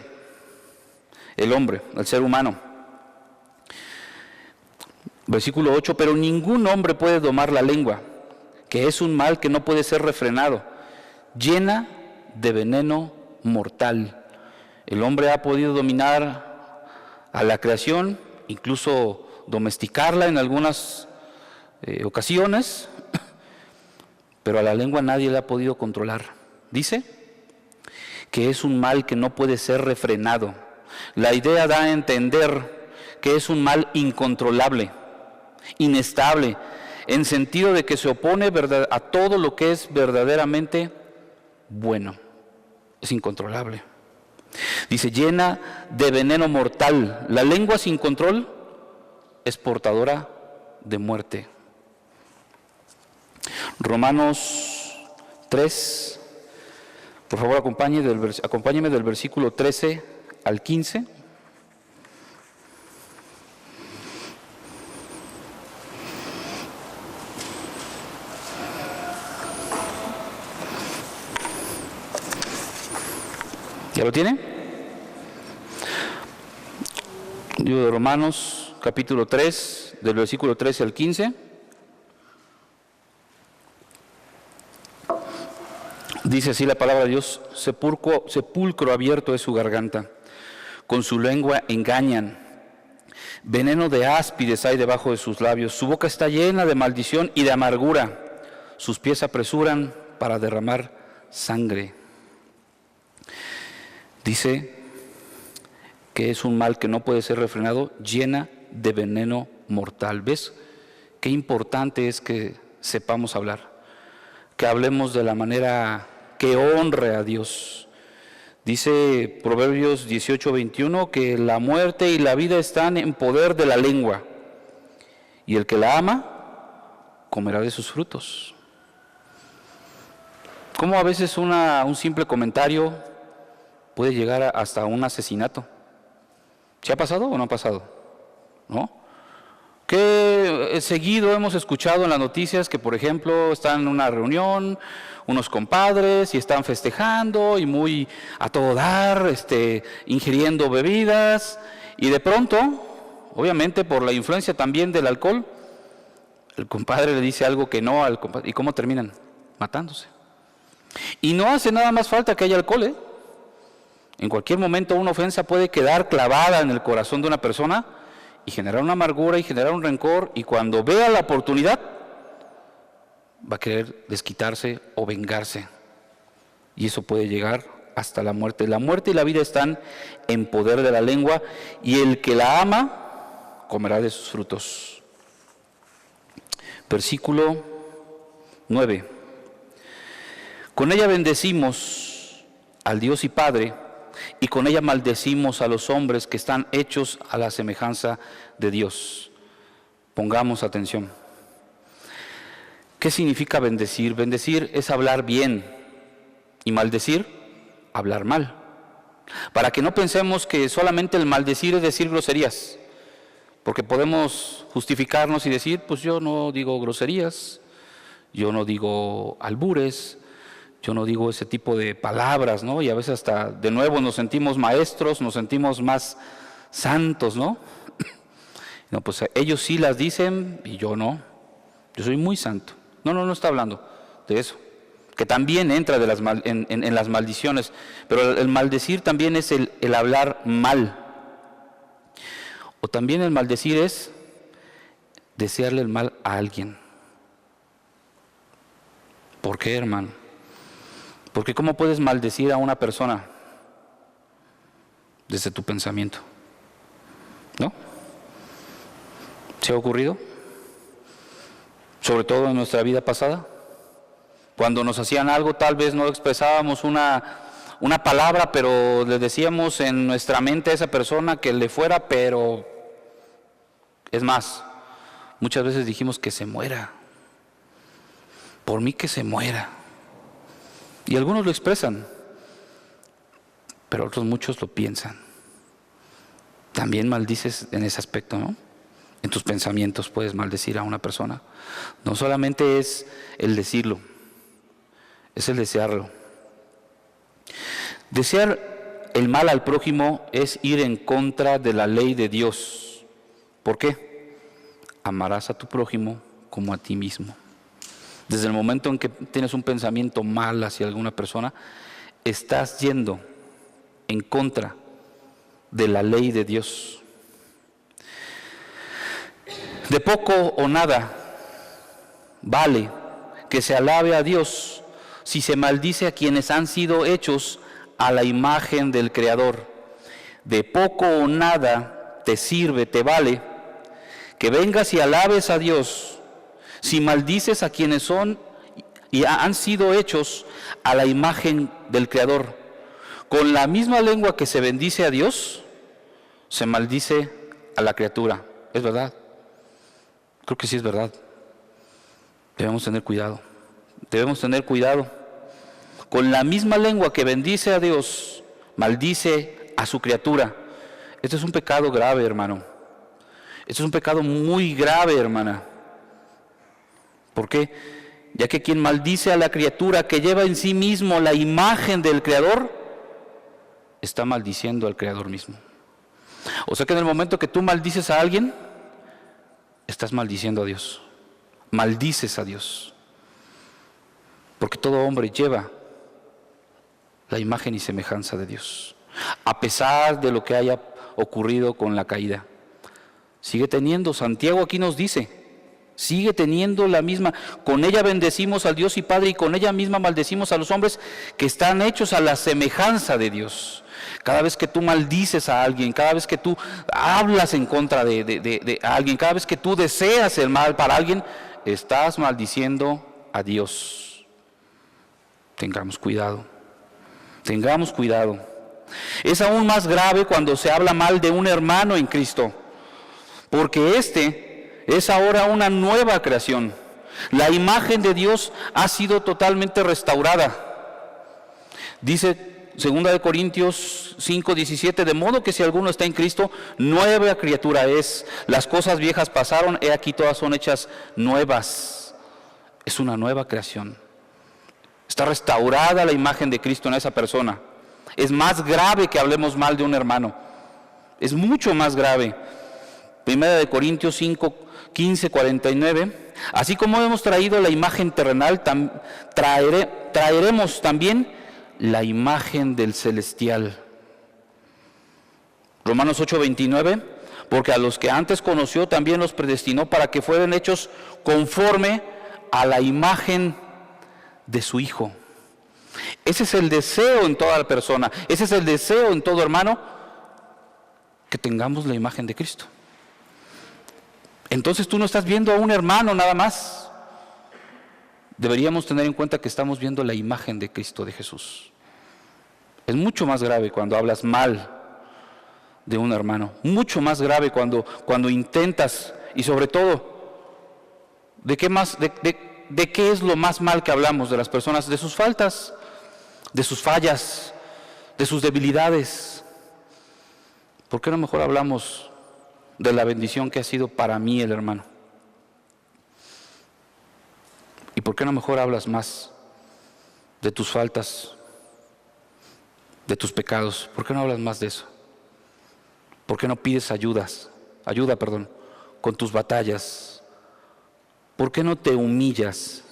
el hombre, el ser humano. Versículo 8, pero ningún hombre puede domar la lengua, que es un mal que no puede ser refrenado, llena de veneno mortal. El hombre ha podido dominar a la creación, incluso domesticarla en algunas ocasiones, pero a la lengua nadie la ha podido controlar. Dice que es un mal que no puede ser refrenado. La idea da a entender que es un mal incontrolable, inestable, en sentido de que se opone a todo lo que es verdaderamente bueno. Es incontrolable. Dice, llena de veneno mortal. La lengua sin control es portadora de muerte. Romanos 3, por favor acompáñeme del versículo 13 al 15. ¿Ya lo tiene? Libro de Romanos, capítulo 3, del versículo 13 al 15. Dice así la palabra de Dios: sepulcro abierto es su garganta, con su lengua engañan, veneno de áspides hay debajo de sus labios, su boca está llena de maldición y de amargura, sus pies apresuran para derramar sangre. Dice que es un mal que no puede ser refrenado, llena de veneno mortal. ¿Ves qué importante es que sepamos hablar? Que hablemos de la manera que honre a Dios. Dice Proverbios 18:21 que la muerte y la vida están en poder de la lengua, y el que la ama comerá de sus frutos. ¿Cómo a veces un simple comentario puede llegar hasta un asesinato? ¿Se ha pasado o no ha pasado? ¿No? Que seguido hemos escuchado en las noticias que, por ejemplo, están en una reunión, unos compadres, y están festejando y muy a todo dar, ingiriendo bebidas, y de pronto, obviamente por la influencia también del alcohol, el compadre le dice algo que no al compadre, ¿y cómo terminan? Matándose. Y no hace nada más falta que haya alcohol, ¿eh? En cualquier momento una ofensa puede quedar clavada en el corazón de una persona y generar una amargura y generar un rencor, y cuando vea la oportunidad va a querer desquitarse o vengarse, y eso puede llegar hasta la muerte. La muerte y la vida están en poder de la lengua, y el que la ama comerá de sus frutos. Versículo 9. Con ella bendecimos al Dios y Padre, y con ella maldecimos a los hombres que están hechos a la semejanza de Dios. Pongamos atención. ¿Qué significa bendecir? Bendecir es hablar bien, y maldecir, hablar mal. Para que no pensemos que solamente el maldecir es decir groserías, porque podemos justificarnos y decir, pues yo no digo groserías, yo no digo albures, yo no digo ese tipo de palabras, ¿no? Y a veces hasta de nuevo nos sentimos maestros, nos sentimos más santos, ¿no? No, pues ellos sí las dicen y yo no. Yo soy muy santo. No está hablando de eso, que también entra en las maldiciones, pero el maldecir también es el hablar mal. O también el maldecir es desearle el mal a alguien. ¿Por qué, hermano? Porque ¿cómo puedes maldecir a una persona? Desde tu pensamiento, ¿no? ¿Se ha ocurrido? Sobre todo en nuestra vida pasada. Cuando nos hacían algo, tal vez no expresábamos una palabra, pero le decíamos en nuestra mente a esa persona que le fuera, pero es más, muchas veces dijimos que se muera. Por mí que se muera. Y algunos lo expresan, pero otros muchos lo piensan. También maldices en ese aspecto, ¿no? En tus pensamientos puedes maldecir a una persona. No solamente es el decirlo, es el desearlo. Desear el mal al prójimo es ir en contra de la ley de Dios. ¿Por qué? Amarás a tu prójimo como a ti mismo. Desde el momento en que tienes un pensamiento mal hacia alguna persona, estás yendo en contra de la ley de Dios. De poco o nada vale que se alabe a Dios si se maldice a quienes han sido hechos a la imagen del Creador. De poco o nada te sirve, te vale que vengas y alabes a Dios si maldices a quienes son y han sido hechos a la imagen del Creador. Con la misma lengua que se bendice a Dios, se maldice a la criatura. ¿Es verdad? Creo que sí es verdad. Debemos tener cuidado. Debemos tener cuidado. Con la misma lengua que bendice a Dios, maldice a su criatura. Esto es un pecado grave, hermano. Esto es un pecado muy grave, hermana. ¿Por qué? Ya que quien maldice a la criatura que lleva en sí mismo la imagen del Creador, está maldiciendo al Creador mismo. O sea que en el momento que tú maldices a alguien, estás maldiciendo a Dios. Maldices a Dios. Porque todo hombre lleva la imagen y semejanza de Dios. A pesar de lo que haya ocurrido con la caída. Sigue teniendo, Santiago aquí nos dice, sigue teniendo la misma. Con ella bendecimos al Dios y Padre y con ella misma maldecimos a los hombres que están hechos a la semejanza de Dios. Cada vez que tú maldices a alguien, cada vez que tú hablas en contra de alguien, cada vez que tú deseas el mal para alguien, estás maldiciendo a Dios. Tengamos cuidado, tengamos cuidado. Es aún más grave cuando se habla mal de un hermano en Cristo, porque este es ahora una nueva creación. La imagen de Dios ha sido totalmente restaurada. Dice 2 Corintios 5:17, de modo que si alguno está en Cristo, nueva criatura es. Las cosas viejas pasaron, he aquí todas son hechas nuevas. Es una nueva creación. Está restaurada la imagen de Cristo en esa persona. Es más grave que hablemos mal de un hermano. Es mucho más grave. 1 Corintios 5:15-49. Así como hemos traído la imagen terrenal, traeremos también la imagen del celestial. Romanos 8:29. Porque a los que antes conoció también los predestinó para que fueran hechos conforme a la imagen de su Hijo. Ese es el deseo en toda la persona, ese es el deseo en todo hermano, que tengamos la imagen de Cristo. Entonces tú no estás viendo a un hermano nada más. Deberíamos tener en cuenta que estamos viendo la imagen de Cristo, de Jesús. Es mucho más grave cuando hablas mal de un hermano, mucho más grave cuando intentas, y sobre todo, ¿de qué es lo más mal que hablamos de las personas? De sus faltas, de sus fallas, de sus debilidades. ¿Por qué no mejor hablamos de la bendición que ha sido para mí el hermano? ¿Y por qué no mejor hablas más de tus faltas, de tus pecados? ¿Por qué no hablas más de eso? ¿Por qué no pides ayuda con tus batallas? ¿Por qué no te humillas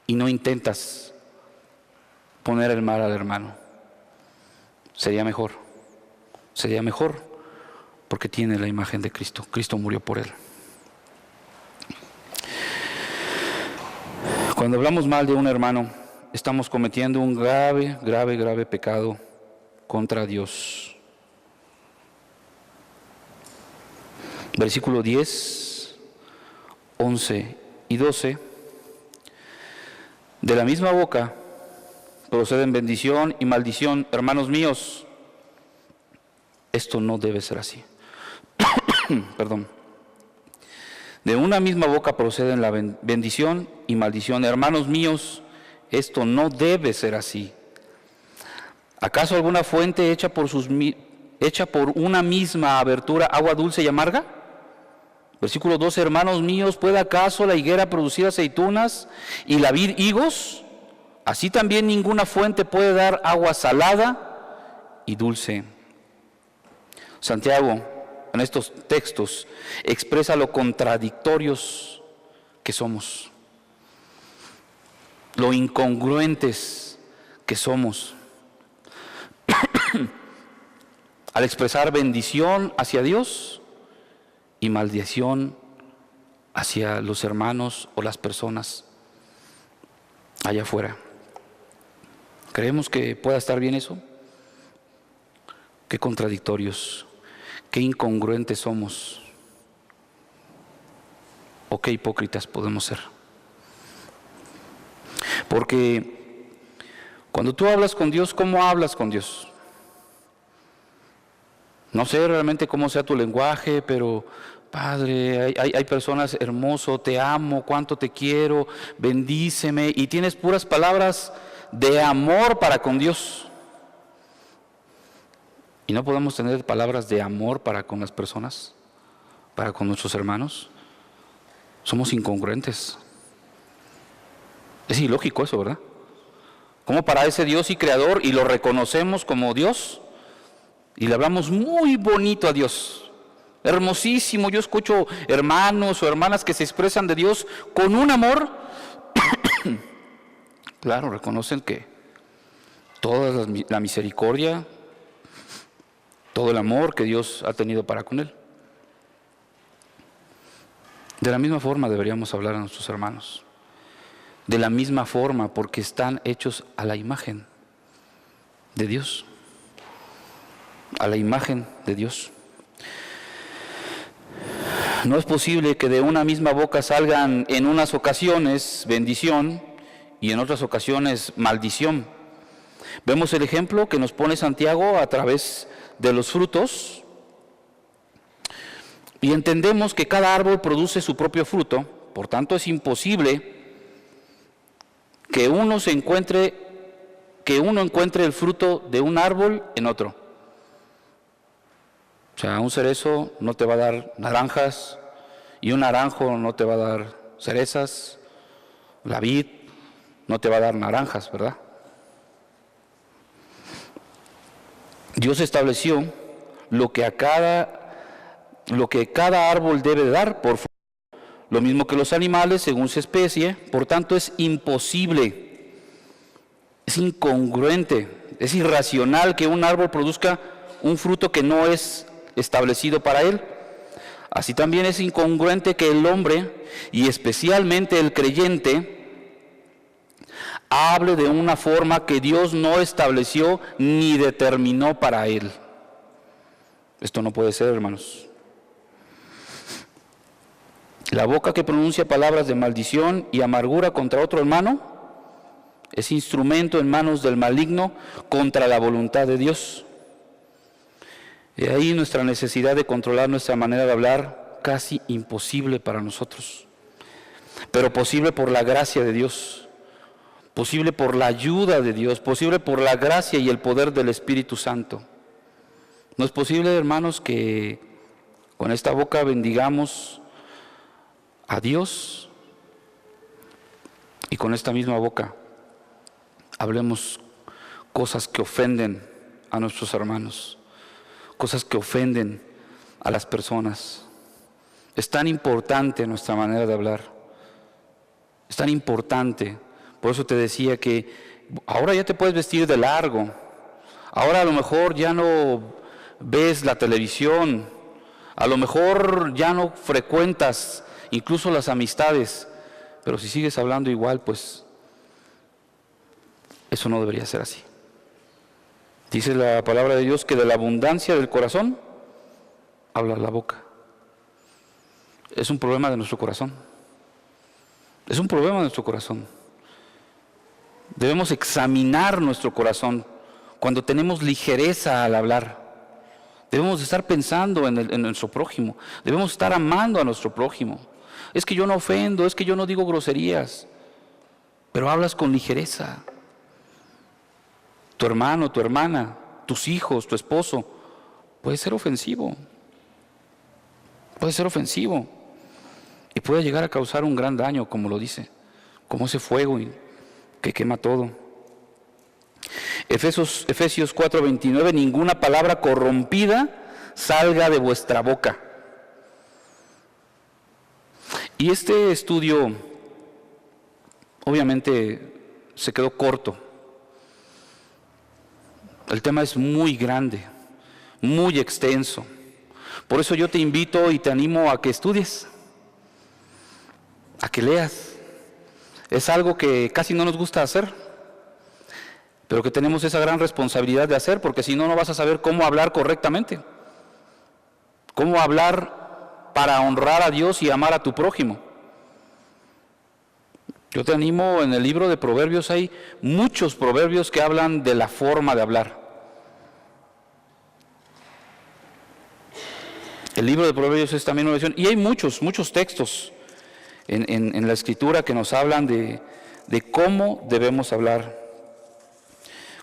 y no intentas poner el mal al hermano? Sería mejor porque tiene la imagen de Cristo. Cristo murió por él. Cuando hablamos mal de un hermano, estamos cometiendo un grave pecado contra Dios. Versículo 10, 11 y 12. De la misma boca proceden bendición y maldición. Hermanos míos, esto no debe ser así. Perdón. De una misma boca proceden la bendición y maldición. Hermanos míos, esto no debe ser así. ¿Acaso alguna fuente hecha por una misma abertura agua dulce y amarga? Versículo 12, hermanos míos, ¿puede acaso la higuera producir aceitunas y la vid higos? Así también ninguna fuente puede dar agua salada y dulce. Santiago, en estos textos, expresa lo contradictorios que somos, lo incongruentes que somos. Al expresar bendición hacia Dios y maldición hacia los hermanos o las personas allá afuera. ¿Creemos que pueda estar bien eso? Qué contradictorios, qué incongruentes somos, o qué hipócritas podemos ser. Porque cuando tú hablas con Dios, ¿cómo hablas con Dios? No sé realmente cómo sea tu lenguaje, pero Padre, hay personas, hermoso, te amo, cuánto te quiero, bendíceme, y tienes puras palabras de amor para con Dios. ¿Y no podemos tener palabras de amor para con las personas, para con nuestros hermanos? Somos incongruentes. Es ilógico eso, ¿verdad? ¿Cómo para ese Dios y Creador, y lo reconocemos como Dios, y le hablamos muy bonito a Dios, hermosísimo? Yo escucho hermanos o hermanas que se expresan de Dios con un amor. Claro, reconocen que toda la misericordia, todo el amor que Dios ha tenido para con él. De la misma forma deberíamos hablar a nuestros hermanos. De la misma forma, porque están hechos a la imagen de Dios. A la imagen de Dios. No es posible que de una misma boca salgan en unas ocasiones bendición y en otras ocasiones maldición. Vemos el ejemplo que nos pone Santiago a través de los frutos, y entendemos que cada árbol produce su propio fruto. Por tanto, es imposible que uno encuentre el fruto de un árbol en otro. O sea, un cerezo no te va a dar naranjas, y un naranjo no te va a dar cerezas, la vid no te va a dar naranjas, ¿verdad? Dios estableció lo que cada árbol debe dar por fruto, lo mismo que los animales según su especie. Por tanto, es imposible, es incongruente, es irracional que un árbol produzca un fruto que no es establecido para él. Así también es incongruente que el hombre, y especialmente el creyente, hable de una forma que Dios no estableció ni determinó para él. Esto no puede ser, hermanos. La boca que pronuncia palabras de maldición y amargura contra otro hermano es instrumento en manos del maligno contra la voluntad de Dios. Y ahí nuestra necesidad de controlar nuestra manera de hablar, casi imposible para nosotros, pero posible por la gracia de Dios, posible por la ayuda de Dios, posible por la gracia y el poder del Espíritu Santo. No es posible, hermanos, que con esta boca bendigamos a Dios y con esta misma boca hablemos cosas que ofenden a nuestros hermanos, cosas que ofenden a las personas. Es tan importante nuestra manera de hablar, es tan importante. Por eso te decía que ahora ya te puedes vestir de largo, ahora a lo mejor ya no ves la televisión, a lo mejor ya no frecuentas incluso las amistades, pero si sigues hablando igual, pues Eso no debería ser así. Dice la palabra de Dios que de la abundancia del corazón habla la boca. Es un problema de nuestro corazón. Es un problema de nuestro corazón. Debemos examinar nuestro corazón cuando tenemos ligereza al hablar. Debemos estar pensando en nuestro prójimo. Debemos estar amando a nuestro prójimo. Es que yo no ofendo, es que yo no digo groserías, pero hablas con ligereza. Tu hermano, tu hermana, tus hijos, tu esposo, puede ser ofensivo. Puede ser ofensivo. Y puede llegar a causar un gran daño, como lo dice, como ese fuego que quema todo. Efesios 4:29, ninguna palabra corrompida salga de vuestra boca. Y este estudio, obviamente, se quedó corto. El tema es muy grande, muy extenso. Por eso yo te invito y te animo a que estudies, a que leas. Es algo que casi no nos gusta hacer, pero que tenemos esa gran responsabilidad de hacer, porque si no, no vas a saber cómo hablar correctamente. Cómo hablar para honrar a Dios y amar a tu prójimo. Yo te animo, en el libro de Proverbios hay muchos proverbios que hablan de la forma de hablar. El libro de Proverbios es también una versión, y hay muchos textos en la Escritura que nos hablan de cómo debemos hablar.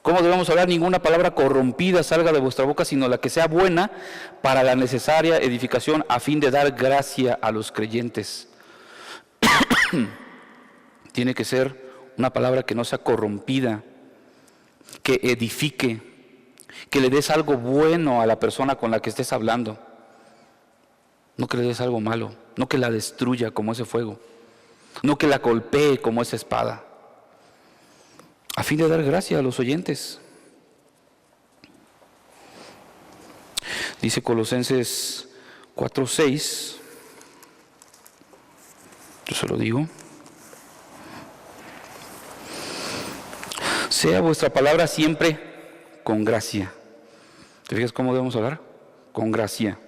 ¿Cómo debemos hablar? Ninguna palabra corrompida salga de vuestra boca, sino la que sea buena para la necesaria edificación, a fin de dar gracia a los creyentes. Tiene que ser una palabra que no sea corrompida, que edifique, que le des algo bueno a la persona con la que estés hablando. No que le des algo malo, no que la destruya como ese fuego, no que la golpee como esa espada, a fin de dar gracia a los oyentes. Dice Colosenses 4:6, yo se lo digo. Sea vuestra palabra siempre con gracia. ¿Te fijas cómo debemos hablar? Con gracia.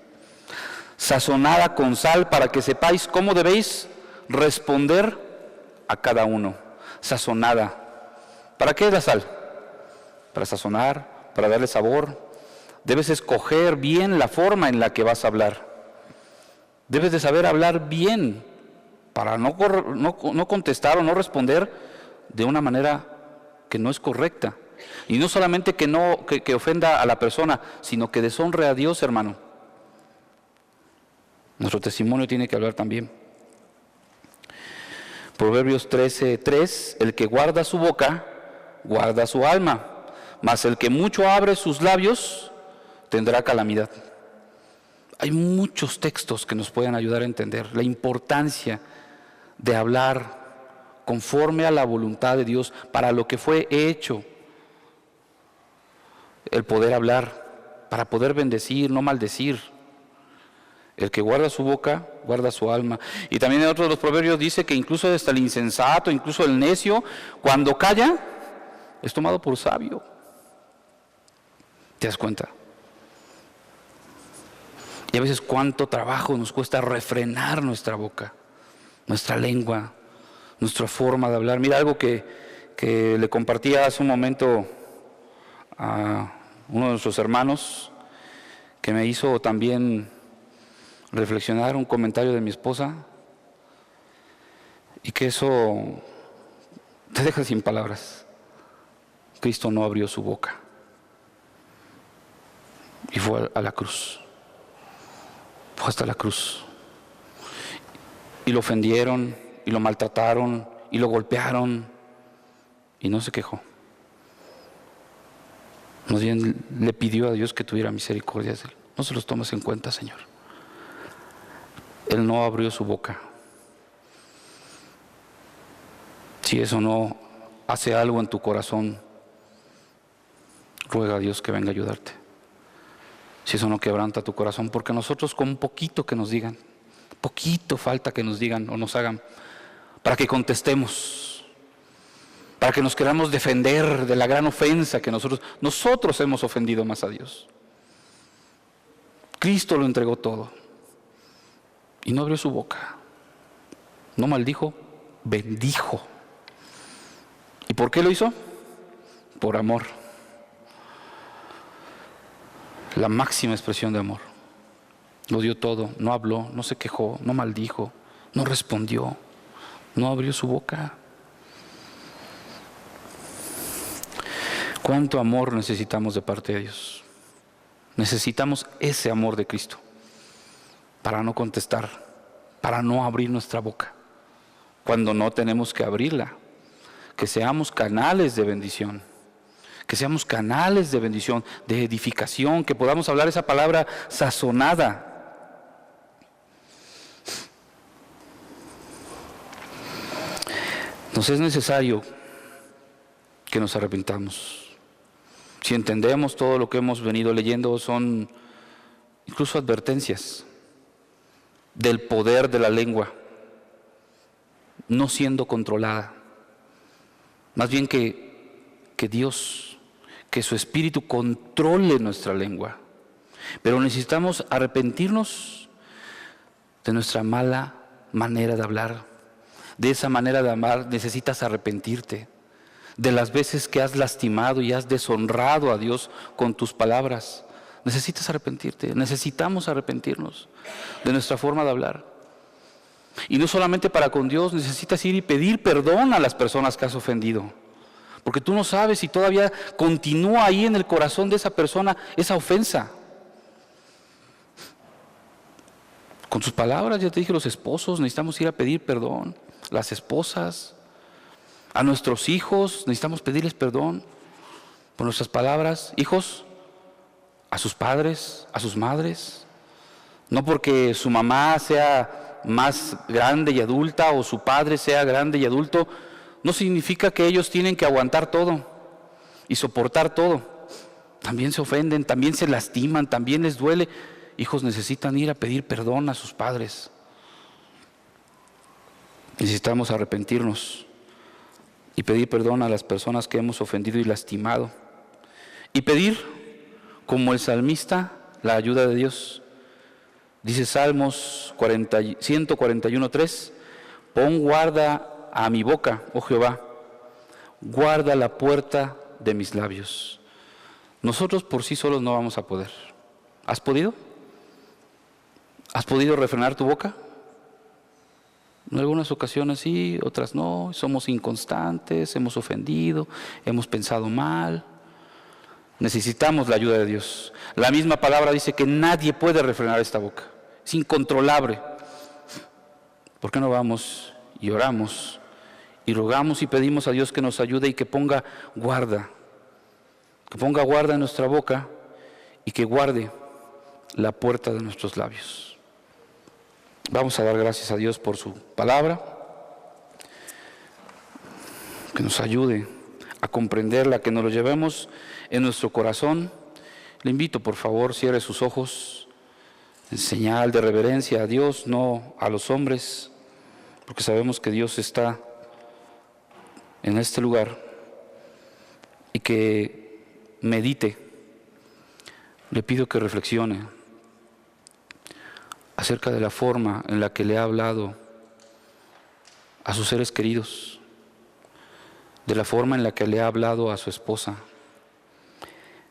Sazonada con sal, para que sepáis cómo debéis responder a cada uno. Sazonada. ¿Para qué es la sal? Para sazonar, para darle sabor. Debes escoger bien la forma en la que vas a hablar. Debes de saber hablar bien para no contestar o no responder de una manera que no es correcta. Y no solamente que ofenda a la persona, sino que deshonre a Dios, hermano. Nuestro testimonio tiene que hablar también. Proverbios 13:3, el que guarda su boca, guarda su alma, mas el que mucho abre sus labios, tendrá calamidad. Hay muchos textos que nos pueden ayudar a entender la importancia de hablar conforme a la voluntad de Dios, para lo que fue hecho. El poder hablar, para poder bendecir, no maldecir. El que guarda su boca, guarda su alma. Y también en otro de los proverbios dice que incluso hasta el insensato, incluso el necio, cuando calla, es tomado por sabio. ¿Te das cuenta? Y a veces cuánto trabajo nos cuesta refrenar nuestra boca, nuestra lengua, nuestra forma de hablar. Mira, algo que le compartía hace un momento a uno de nuestros hermanos, que me hizo también reflexionar, un comentario de mi esposa, y que eso te deja sin palabras. Cristo no abrió su boca y fue a la cruz, fue hasta la cruz, y lo ofendieron y lo maltrataron y lo golpearon y no se quejó. Más bien le pidió a Dios que tuviera misericordia de él. No se los tomes en cuenta, Señor. Él no abrió su boca. Si eso no hace algo en tu corazón, ruega a Dios que venga a ayudarte. Si eso no quebranta tu corazón, porque nosotros con un poquito que nos digan, poquito falta que nos digan o nos hagan, para que contestemos, para que nos queramos defender de la gran ofensa que nosotros hemos ofendido más a Dios. Cristo lo entregó todo y no abrió su boca, no maldijo, bendijo. ¿Y por qué lo hizo? Por amor. La máxima expresión de amor. Lo dio todo, no habló, no se quejó, no maldijo, no respondió, no abrió su boca. ¿Cuánto amor necesitamos de parte de Dios? Necesitamos ese amor de Cristo para no contestar, para no abrir nuestra boca cuando no tenemos que abrirla. Que seamos canales de bendición, que seamos canales de bendición, de edificación, que podamos hablar esa palabra sazonada. Nos es necesario que nos arrepentamos. Si entendemos todo lo que hemos venido leyendo, son incluso advertencias del poder de la lengua, no siendo controlada. Más bien que Dios, que su Espíritu controle nuestra lengua. Pero necesitamos arrepentirnos de nuestra mala manera de hablar. De esa manera de amar necesitas arrepentirte. De las veces que has lastimado y has deshonrado a Dios con tus palabras. Necesitas arrepentirte, necesitamos arrepentirnos de nuestra forma de hablar. Y no solamente para con Dios, necesitas ir y pedir perdón a las personas que has ofendido. Porque tú no sabes si todavía continúa ahí en el corazón de esa persona esa ofensa. Con sus palabras, ya te dije, los esposos necesitamos ir a pedir perdón, las esposas. A nuestros hijos necesitamos pedirles perdón por nuestras palabras. Hijos, a sus padres, a sus madres. No porque su mamá sea más grande y adulta o su padre sea grande y adulto, no significa que ellos tienen que aguantar todo y soportar todo. También se ofenden, también se lastiman, también les duele. Hijos necesitan ir a pedir perdón a sus padres. Necesitamos arrepentirnos y pedir perdón a las personas que hemos ofendido y lastimado. Y pedir, como el salmista, la ayuda de Dios. Dice Salmos 141:3, pon guarda a mi boca, oh Jehová, guarda la puerta de mis labios. Nosotros por sí solos no vamos a poder. ¿Has podido? ¿Has podido refrenar tu boca? En algunas ocasiones sí, otras no. Somos inconstantes, hemos ofendido, hemos pensado mal. Necesitamos la ayuda de Dios. La misma palabra dice que nadie puede refrenar esta boca. Es incontrolable. ¿Por qué no vamos y oramos y rogamos y pedimos a Dios que nos ayude y que ponga guarda? Que ponga guarda en nuestra boca y que guarde la puerta de nuestros labios. Vamos a dar gracias a Dios por su palabra, que nos ayude a comprenderla, que nos lo llevemos en nuestro corazón. Le invito, por favor, cierre sus ojos en señal de reverencia a Dios, no a los hombres, porque sabemos que Dios está en este lugar, y que medite. Le pido que reflexione acerca de la forma en la que le ha hablado a sus seres queridos, de la forma en la que le ha hablado a su esposa,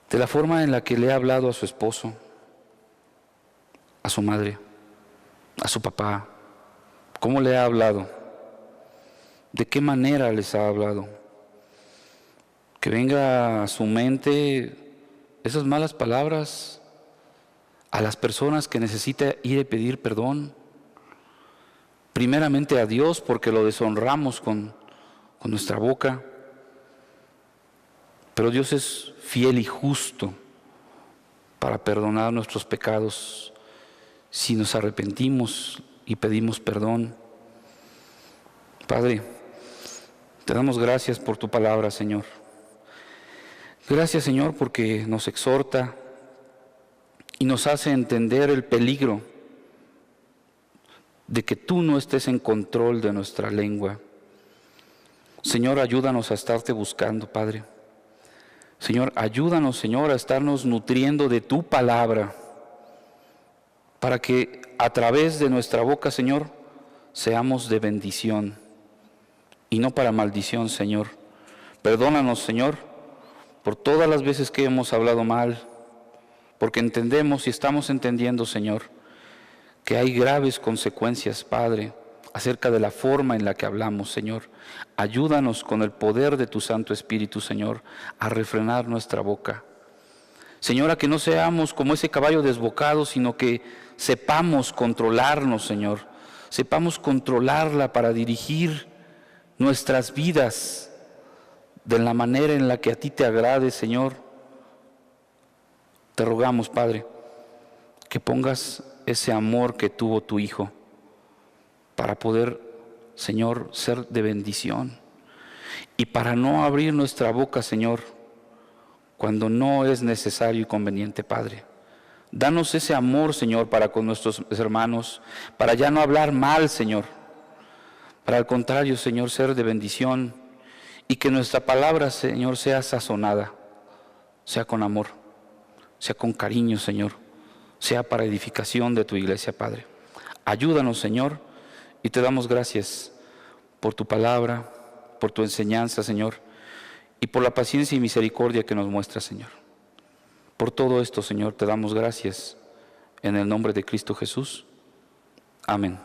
de la forma en la que le ha hablado a su esposo, a su madre, a su papá. ¿Cómo le ha hablado? ¿De qué manera les ha hablado? Que venga a su mente esas malas palabras a las personas que necesita ir a pedir perdón. Primeramente a Dios, porque lo deshonramos con nuestra boca. Pero Dios es fiel y justo para perdonar nuestros pecados si nos arrepentimos y pedimos perdón. Padre, te damos gracias por tu palabra, Señor. Gracias, Señor, porque nos exhorta y nos hace entender el peligro de que tú no estés en control de nuestra lengua. Señor, ayúdanos a estarte buscando, Padre. Señor, ayúdanos, Señor, a estarnos nutriendo de tu palabra, para que a través de nuestra boca, Señor, seamos de bendición y no para maldición, Señor. Perdónanos, Señor, por todas las veces que hemos hablado mal, porque entendemos y estamos entendiendo, Señor, que hay graves consecuencias, Padre, acerca de la forma en la que hablamos, Señor. Ayúdanos con el poder de tu Santo Espíritu, Señor, a refrenar nuestra boca. Señor, a que no seamos como ese caballo desbocado, sino que sepamos controlarnos, Señor. Sepamos controlarla para dirigir nuestras vidas de la manera en la que a ti te agrade, Señor. Te rogamos, Padre, que pongas ese amor que tuvo tu Hijo para poder, Señor, ser de bendición, y para no abrir nuestra boca, Señor, cuando no es necesario y conveniente, Padre. Danos ese amor, Señor, para con nuestros hermanos, para ya no hablar mal, Señor, para al contrario, Señor, ser de bendición, y que nuestra palabra, Señor, sea sazonada, sea con amor, sea con cariño, Señor, sea para edificación de tu iglesia, Padre. Ayúdanos, Señor, y te damos gracias por tu palabra, por tu enseñanza, Señor, y por la paciencia y misericordia que nos muestras, Señor. Por todo esto, Señor, te damos gracias en el nombre de Cristo Jesús. Amén.